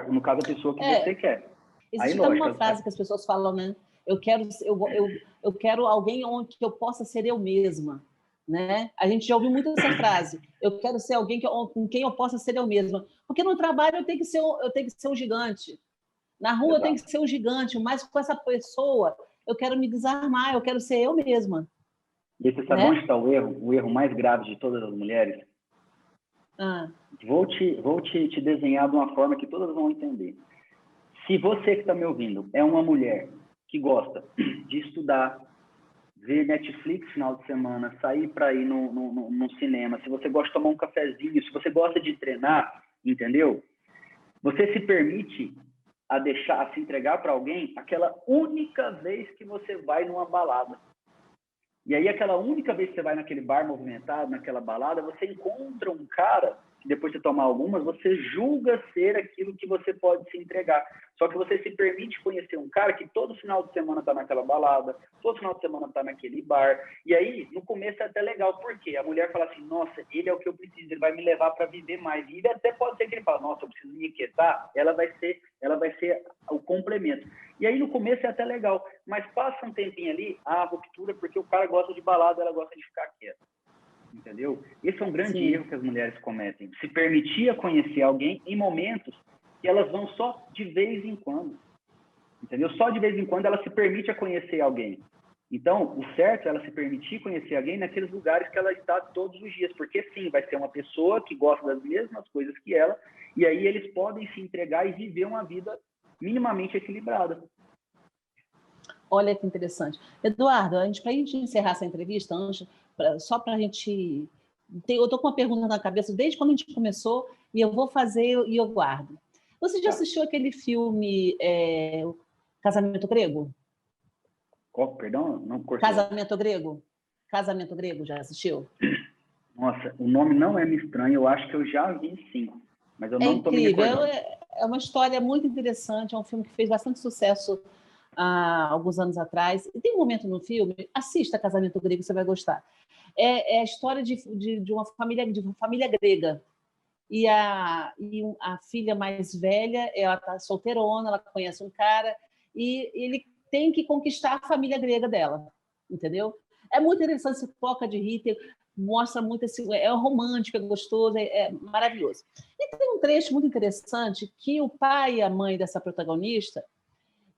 B: No caso, a pessoa que você quer.
A: Existe até uma frase que as pessoas falam, né? Eu quero alguém onde eu possa ser eu mesma, né? A gente já ouviu muito essa frase. Eu quero ser alguém com quem eu possa ser eu mesma. Porque no trabalho eu tenho que ser um gigante. Na rua eu tenho que ser um gigante, mas com essa pessoa eu quero me desarmar, eu quero ser eu mesma.
B: E você sabe onde está o erro mais grave de todas as mulheres? Vou te desenhar de uma forma que todas vão entender. Se você que está me ouvindo é uma mulher que gosta de estudar, ver Netflix final de semana, sair para ir no cinema, se você gosta de tomar um cafezinho, se você gosta de treinar, entendeu? Você se permite a se entregar para alguém aquela única vez que você vai numa balada. E aí, aquela única vez que você vai naquele bar movimentado, naquela balada, você encontra um cara que depois de tomar algumas, você julga ser aquilo que você pode se entregar. Só que você se permite conhecer um cara que todo final de semana está naquela balada, todo final de semana está naquele bar. E aí, no começo é até legal, porque a mulher fala assim, nossa, ele é o que eu preciso, ele vai me levar para viver mais. E ele até pode ser que ele fale, nossa, eu preciso me aquietar, ela vai ser o complemento. E aí, no começo é até legal, mas passa um tempinho ali, a ruptura, porque o cara gosta de balada, ela gosta de ficar quieta. Entendeu? Esse é um grande erro que as mulheres cometem. Se permitir conhecer alguém em momentos que elas vão só de vez em quando. Entendeu? Só de vez em quando ela se permite conhecer alguém. Então, o certo é ela se permitir conhecer alguém naqueles lugares que ela está todos os dias. Porque, sim, vai ser uma pessoa que gosta das mesmas coisas que ela, e aí eles podem se entregar e viver uma vida minimamente equilibrada.
A: Olha que interessante. Eduardo, para a gente encerrar essa entrevista, só para a gente... Eu estou com uma pergunta na cabeça desde quando a gente começou, e eu vou fazer e eu guardo. Você já assistiu aquele filme Casamento Grego?
B: Qual? Perdão? Não cortou.
A: Casamento Grego? Casamento Grego, já assistiu?
B: Nossa, o nome não é me estranho, eu acho que eu já vi sim, mas eu não estou me recordando.
A: é uma história muito interessante, é um filme que fez bastante sucesso há alguns anos atrás. E tem um momento no filme, assista Casamento Grego, você vai gostar. É a história de uma família grega. E a filha mais velha, ela está solteirona, ela conhece um cara, e ele tem que conquistar a família grega dela, entendeu? É muito interessante, se toca de rir, mostra muito é romântico, é gostoso, é maravilhoso. E tem um trecho muito interessante que o pai e a mãe dessa protagonista,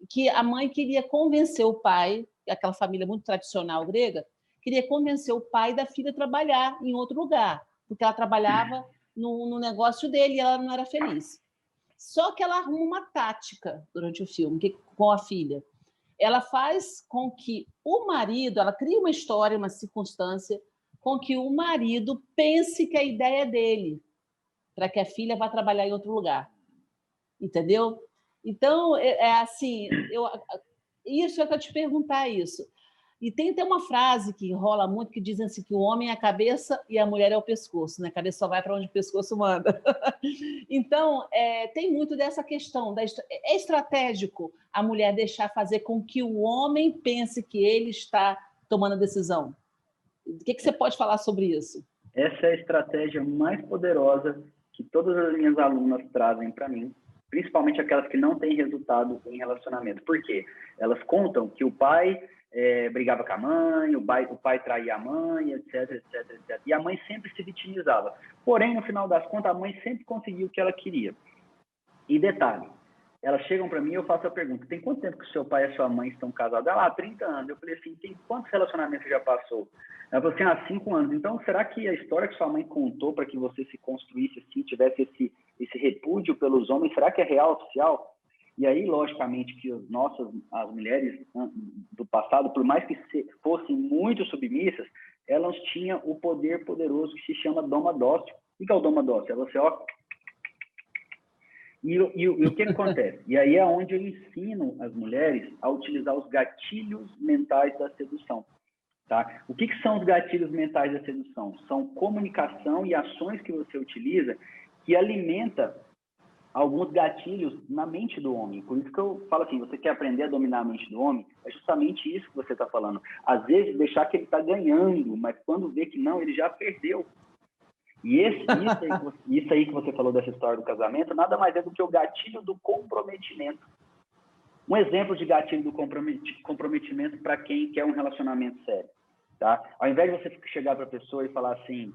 A: que a mãe queria convencer o pai, aquela família muito tradicional grega, queria convencer o pai da filha a trabalhar em outro lugar, porque ela trabalhava no negócio dele e ela não era feliz. Só que ela arruma uma tática durante o filme com a filha. Ela faz com que o marido, ela cria uma história, uma circunstância, com que o marido pense que a ideia é dele, para que a filha vá trabalhar em outro lugar. Entendeu? Então, assim, isso é que eu te perguntar isso. E tem até uma frase que rola muito, que dizem assim, que o homem é a cabeça e a mulher é o pescoço, né? A cabeça só vai para onde o pescoço manda. Então, tem muito dessa questão. É estratégico a mulher deixar fazer com que o homem pense que ele está tomando a decisão. O que você pode falar sobre isso?
B: Essa é a estratégia mais poderosa que todas as minhas alunas trazem para mim, principalmente aquelas que não têm resultado em relacionamento. Por quê? Elas contam que o pai brigava com a mãe, o pai traía a mãe, etc, etc, etc. E a mãe sempre se vitimizava. Porém, no final das contas, a mãe sempre conseguiu o que ela queria. E detalhe, elas chegam para mim e eu faço a pergunta: tem quanto tempo que o seu pai e a sua mãe estão casados? Ela, 30 anos. Eu falei assim: tem quantos relacionamentos já passou? Ela falou assim: 5 anos. Então, será que a história que sua mãe contou para que você se construísse assim, tivesse esse repúdio pelos homens, será que é real, oficial? E aí, logicamente, que as mulheres do passado, por mais que fossem muito submissas, elas tinham o poder poderoso que se chama doma dócil. O que é o doma dócil? É você, ó... E o que acontece? E aí é onde eu ensino as mulheres a utilizar os gatilhos mentais da sedução. Tá? O que são os gatilhos mentais da sedução? São comunicação e ações que você utiliza que alimenta alguns gatilhos na mente do homem. Por isso que eu falo assim, você quer aprender a dominar a mente do homem? É justamente isso que você está falando. Às vezes, deixar que ele está ganhando, mas quando vê que não, ele já perdeu. E isso aí que você falou dessa história do casamento, nada mais é do que o gatilho do comprometimento. Um exemplo de gatilho do comprometimento para quem quer um relacionamento sério. Tá? Ao invés de você chegar para a pessoa e falar assim,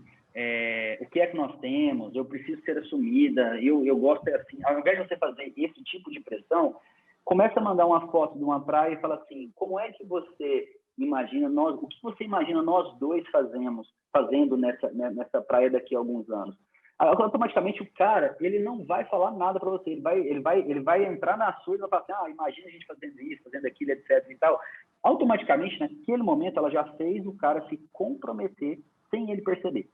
B: o que é que nós temos, eu preciso ser assumida, eu gosto assim. Ao invés de você fazer esse tipo de pressão, começa a mandar uma foto de uma praia e fala assim, como é que você imagina o que você imagina nós dois fazendo nessa praia daqui a alguns anos? Automaticamente o cara, ele não vai falar nada para você, ele vai entrar na sua e vai falar assim, imagina a gente fazendo isso, fazendo aquilo, etc e tal. Automaticamente, naquele momento, ela já fez o cara se comprometer sem ele perceber.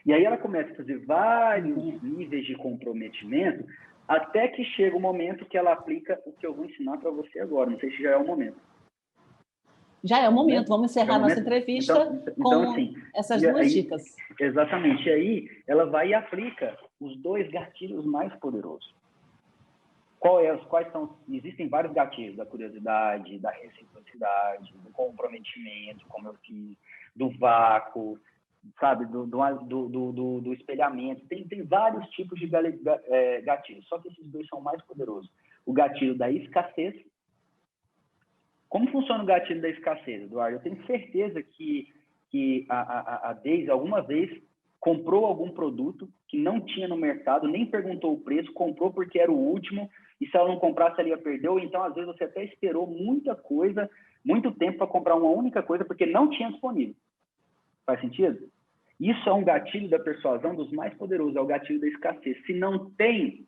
B: E aí ela começa a fazer vários níveis de comprometimento, até que chega o momento que ela aplica o que eu vou ensinar para você agora. Não sei se já é o momento.
A: Já é o momento. Vamos encerrar nossa entrevista com
B: assim,
A: essas duas dicas.
B: Exatamente. E aí ela vai e aplica os 2 gatilhos mais poderosos. Quais são? Existem vários gatilhos: da curiosidade, da reciprocidade, do comprometimento, como eu fiz, do vácuo, sabe, do espelhamento. Tem vários tipos de gatilhos, só que esses 2 são mais poderosos. O gatilho da escassez. Como funciona o gatilho da escassez, Eduardo? Eu tenho certeza que a Deise alguma vez comprou algum produto que não tinha no mercado, nem perguntou o preço, comprou porque era o último, e se ela não comprasse, ela ia perder. Ou então, às vezes, você até esperou muita coisa, muito tempo para comprar uma única coisa, porque não tinha disponível. Faz sentido? Isso é um gatilho da persuasão dos mais poderosos, é o gatilho da escassez. Se não tem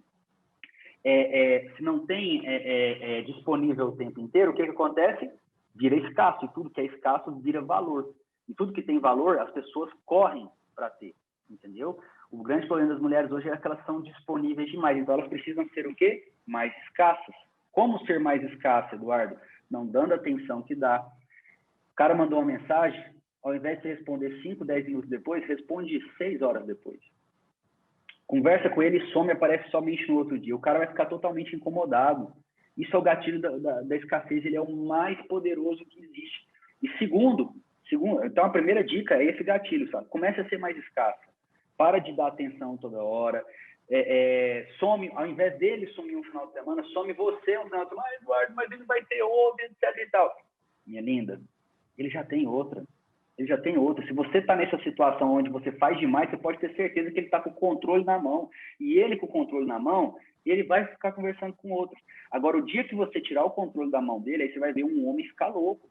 B: disponível o tempo inteiro, o que acontece? Vira escasso, e tudo que é escasso vira valor. E tudo que tem valor, as pessoas correm para ter, entendeu? O grande problema das mulheres hoje é que elas são disponíveis demais, então elas precisam ser o quê? Mais escassas. Como ser mais escassa, Eduardo? Não dando a atenção que dá. O cara mandou uma mensagem, ao invés de você responder 5, 10 minutos depois, responde 6 horas depois. Conversa com ele e some, aparece somente no outro dia. O cara vai ficar totalmente incomodado. Isso é o gatilho da escassez, ele é o mais poderoso que existe. E segundo, então a primeira dica é esse gatilho, sabe? Comece a ser mais escassa. Para de dar atenção toda hora. Some, ao invés dele sumir um final de semana, some você um final de semana. Eduardo, mas ele vai ter outra, etc e tal. Minha linda, ele já tem outra. Ele já tem outra. Se você está nessa situação onde você faz demais, você pode ter certeza que ele está com o controle na mão. E ele com o controle na mão, ele vai ficar conversando com outros. Agora, o dia que você tirar o controle da mão dele, aí você vai ver um homem ficar louco.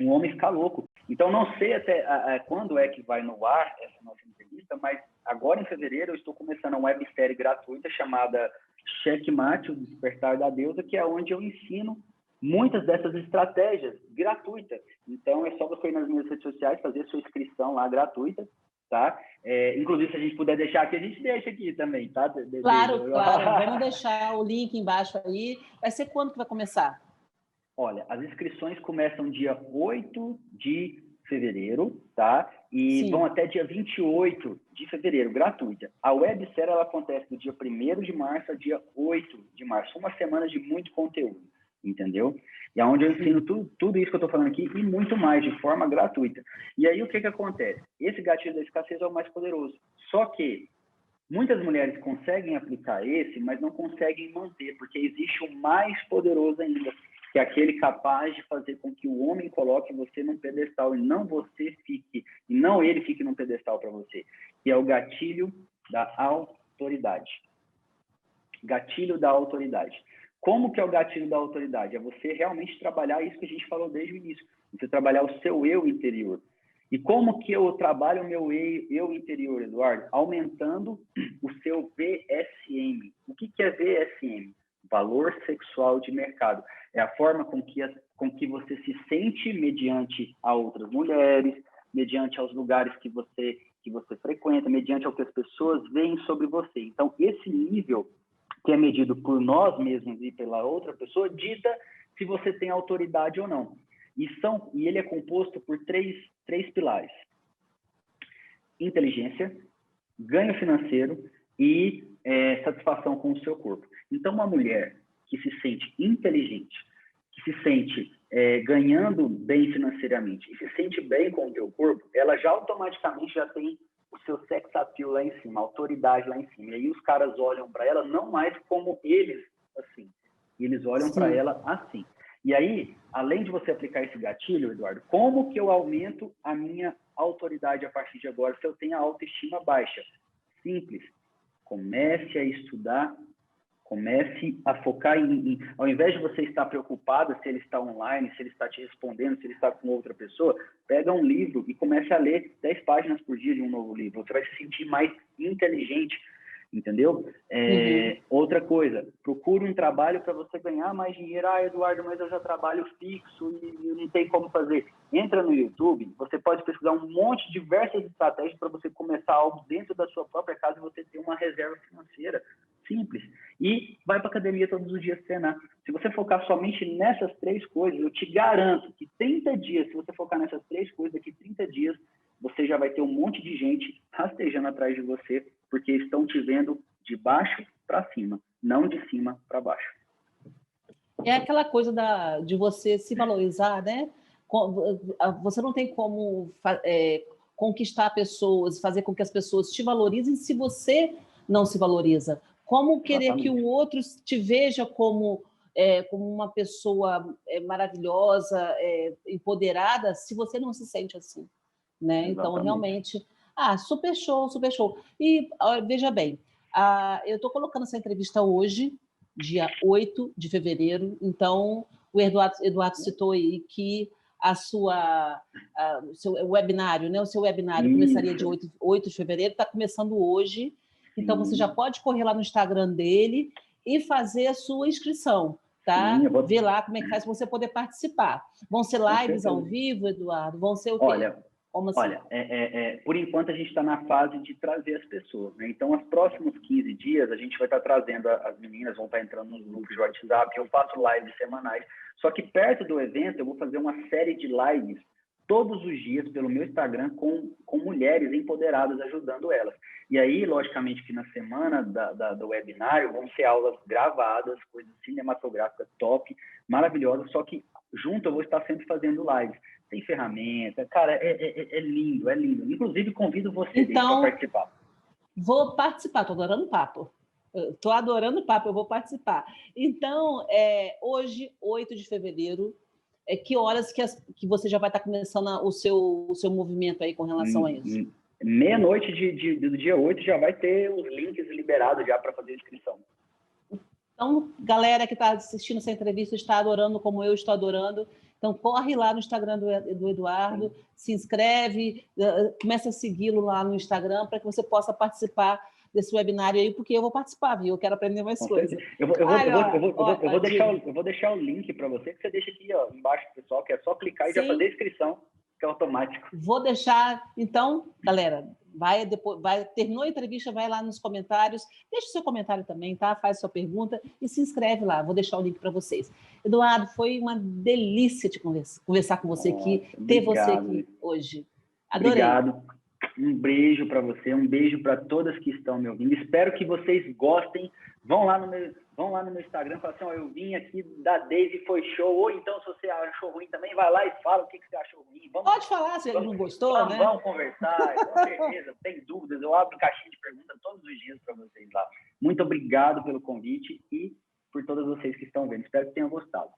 B: Um homem ficar louco. Então, não sei até quando é que vai no ar essa nossa entrevista, mas agora em fevereiro eu estou começando uma websérie gratuita chamada Checkmate, o Despertar da Deusa, que é onde eu ensino muitas dessas estratégias gratuitas. Então, é só você ir nas minhas redes sociais, fazer sua inscrição lá gratuita, tá? Inclusive, se a gente puder deixar aqui, a gente deixa aqui também, tá?
A: Claro. Vamos deixar o link embaixo aí. Vai ser quando que vai começar?
B: Olha, as inscrições começam dia 8 de fevereiro, tá? E
A: Sim.
B: vão até dia 28 de fevereiro, gratuita. A websérie, ela acontece do dia 1º de março a dia 8 de março. Uma semana de muito conteúdo, entendeu? E é onde eu ensino tudo isso que eu estou falando aqui e muito mais, de forma gratuita. E aí, o que acontece? Esse gatilho da escassez é o mais poderoso. Só que muitas mulheres conseguem aplicar esse, mas não conseguem manter, porque existe o mais poderoso ainda, que é aquele capaz de fazer com que o homem coloque você num pedestal e não você fique, e não ele fique num pedestal para você, que é o gatilho da autoridade. Gatilho da autoridade. Como que é o gatilho da autoridade? É você realmente trabalhar isso que a gente falou desde o início, você trabalhar o seu eu interior. E como que eu trabalho o meu eu interior, Eduardo? Aumentando o seu VSM. O que é VSM? Valor sexual de mercado. É a forma com que você se sente mediante a outras mulheres, mediante aos lugares que você frequenta, mediante ao que as pessoas veem sobre você. Então, esse nível que é medido por nós mesmos e pela outra pessoa, dita se você tem autoridade ou não. E ele é composto por três pilares: inteligência, ganho financeiro e satisfação com o seu corpo. Então, uma mulher que se sente inteligente, que se sente ganhando bem financeiramente e se sente bem com o seu corpo, ela já automaticamente já tem o seu sex appeal lá em cima, a autoridade lá em cima. E aí os caras olham para ela não mais como eles, assim. Eles olham para ela assim. E aí, além de você aplicar esse gatilho, Eduardo, como que eu aumento a minha autoridade a partir de agora se eu tenho a autoestima baixa? Simples. Comece a estudar, comece a focar ao invés de você estar preocupado se ele está online, se ele está te respondendo, se ele está com outra pessoa, pega um livro e comece a ler 10 páginas por dia de um novo livro. Você vai se sentir mais inteligente, entendeu? Outra coisa, procure um trabalho para você ganhar mais dinheiro. Ah, Eduardo, mas eu já trabalho fixo e não tem como fazer. Entra no YouTube, você pode pesquisar um monte de diversas estratégias para você começar algo dentro da sua própria casa e você ter uma reserva financeira. Simples. E vai para a academia todos os dias treinar. Se você focar somente nessas 3 coisas, eu te garanto que 30 dias, se você focar nessas 3 coisas, daqui 30 dias, você já vai ter um monte de gente rastejando atrás de você, porque estão te vendo de baixo para cima, não de cima para baixo.
A: É aquela coisa de você se valorizar, né? Você não tem como conquistar pessoas, fazer com que as pessoas te valorizem se você não se valoriza. Como querer Exatamente. Que o outro te veja como uma pessoa maravilhosa, empoderada, se você não se sente assim, né? Então, realmente... super show, super show. E veja bem, eu estou colocando essa entrevista hoje, dia 8 de fevereiro, então o Eduardo citou aí que o seu webinário, né? O seu webinário começaria dia 8 de fevereiro, está começando hoje, então você já pode correr lá no Instagram dele e fazer a sua inscrição, tá? Ver lá como é que faz para você poder participar. Vão ser lives ao vivo, Eduardo? Vão ser o quê?
B: Olha, por enquanto a gente está na fase de trazer as pessoas, né? Então, os próximos 15 dias a gente vai estar trazendo as meninas, vão estar entrando nos grupos de WhatsApp, eu faço lives semanais. Só que perto do evento eu vou fazer uma série de lives todos os dias pelo meu Instagram com mulheres empoderadas, ajudando elas. E aí, logicamente, que na semana do webinário vão ser aulas gravadas, coisas cinematográficas top, maravilhosas, só que junto eu vou estar sempre fazendo lives. Tem ferramenta, cara, é lindo, é lindo. Inclusive, convido você
A: Então,
B: para participar.
A: Vou participar, estou adorando o papo. Estou adorando o papo, eu vou participar. Então, hoje, 8 de fevereiro, que horas que você já vai estar começando o seu movimento aí com relação a isso?
B: Meia-noite do dia 8 já vai ter os links liberados já para fazer a inscrição.
A: Então, galera que está assistindo essa entrevista está adorando como eu estou adorando. Então, corre lá no Instagram do Eduardo, se inscreve, começa a segui-lo lá no Instagram para que você possa participar desse webinário aí, porque eu vou participar, viu? Eu quero aprender mais coisas.
B: Eu vou deixar o link para você, que você deixa aqui ó, embaixo, pessoal, que é só clicar e já fazer a inscrição, que é automático.
A: Vou deixar, então, galera, terminou a entrevista, vai lá nos comentários, deixa o seu comentário também, tá? Faz sua pergunta e se inscreve lá, vou deixar o link para vocês. Eduardo, foi uma delícia te conversar com você aqui, ter você aqui hoje. Adorei.
B: Obrigado. Um beijo para você, um beijo para todas que estão me ouvindo. Espero que vocês gostem. Vão lá no meu Instagram e falam assim, eu vim aqui da Daisy, foi show. Ou então, se você achou ruim também, vai lá e fala o que você achou ruim.
A: Pode falar se não gostou, né?
B: Vamos conversar, com certeza. Tem dúvidas, eu abro caixinha de perguntas todos os dias para vocês lá. Muito obrigado pelo convite e por todas vocês que estão vendo. Espero que tenham gostado.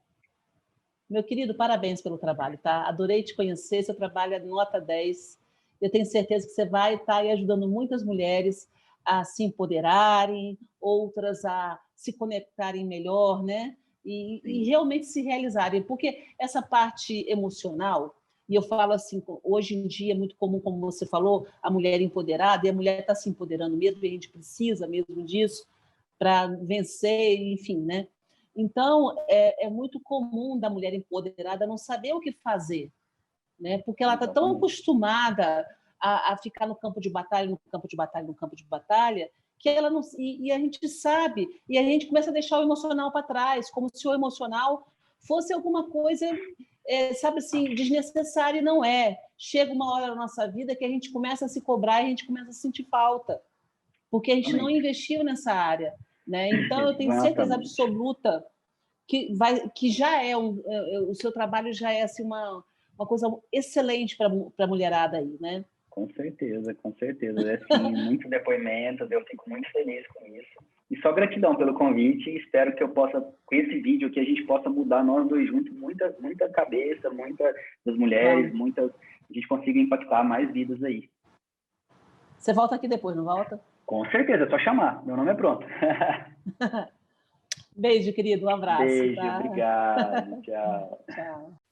A: Meu querido, parabéns pelo trabalho, tá? Adorei te conhecer, seu trabalho é nota 10. Eu tenho certeza que você vai estar aí ajudando muitas mulheres a se empoderarem, outras a se conectarem melhor, né? E realmente se realizarem. Porque essa parte emocional, e eu falo assim, hoje em dia é muito comum, como você falou, a mulher empoderada, e a mulher está se empoderando mesmo, e a gente precisa mesmo disso para vencer, enfim, né? Então, é muito comum da mulher empoderada não saber o que fazer, né? Porque ela está tão acostumada a ficar no campo de batalha, no campo de batalha, no campo de batalha, que ela não. E a gente sabe, e a gente começa a deixar o emocional para trás, como se o emocional fosse alguma coisa, sabe assim, desnecessária, e não é. Chega uma hora na nossa vida que a gente começa a se cobrar e a gente começa a sentir falta, porque a gente não investiu nessa área, né? Então, eu tenho certeza absoluta que já o seu trabalho já é assim, uma coisa excelente para a mulherada aí, né?
B: Com certeza, com certeza. É assim, muito depoimento, eu fico muito feliz com isso. E só gratidão pelo convite e espero que eu possa, com esse vídeo, que a gente possa mudar nós dois juntos, muita cabeça, muita das mulheres, a gente consiga impactar mais vidas aí.
A: Você volta aqui depois, não volta?
B: Com certeza, é só chamar. Meu nome é pronto.
A: Beijo, querido. Um abraço.
B: Beijo,
A: tá?
B: obrigado. Tchau.
A: Tchau.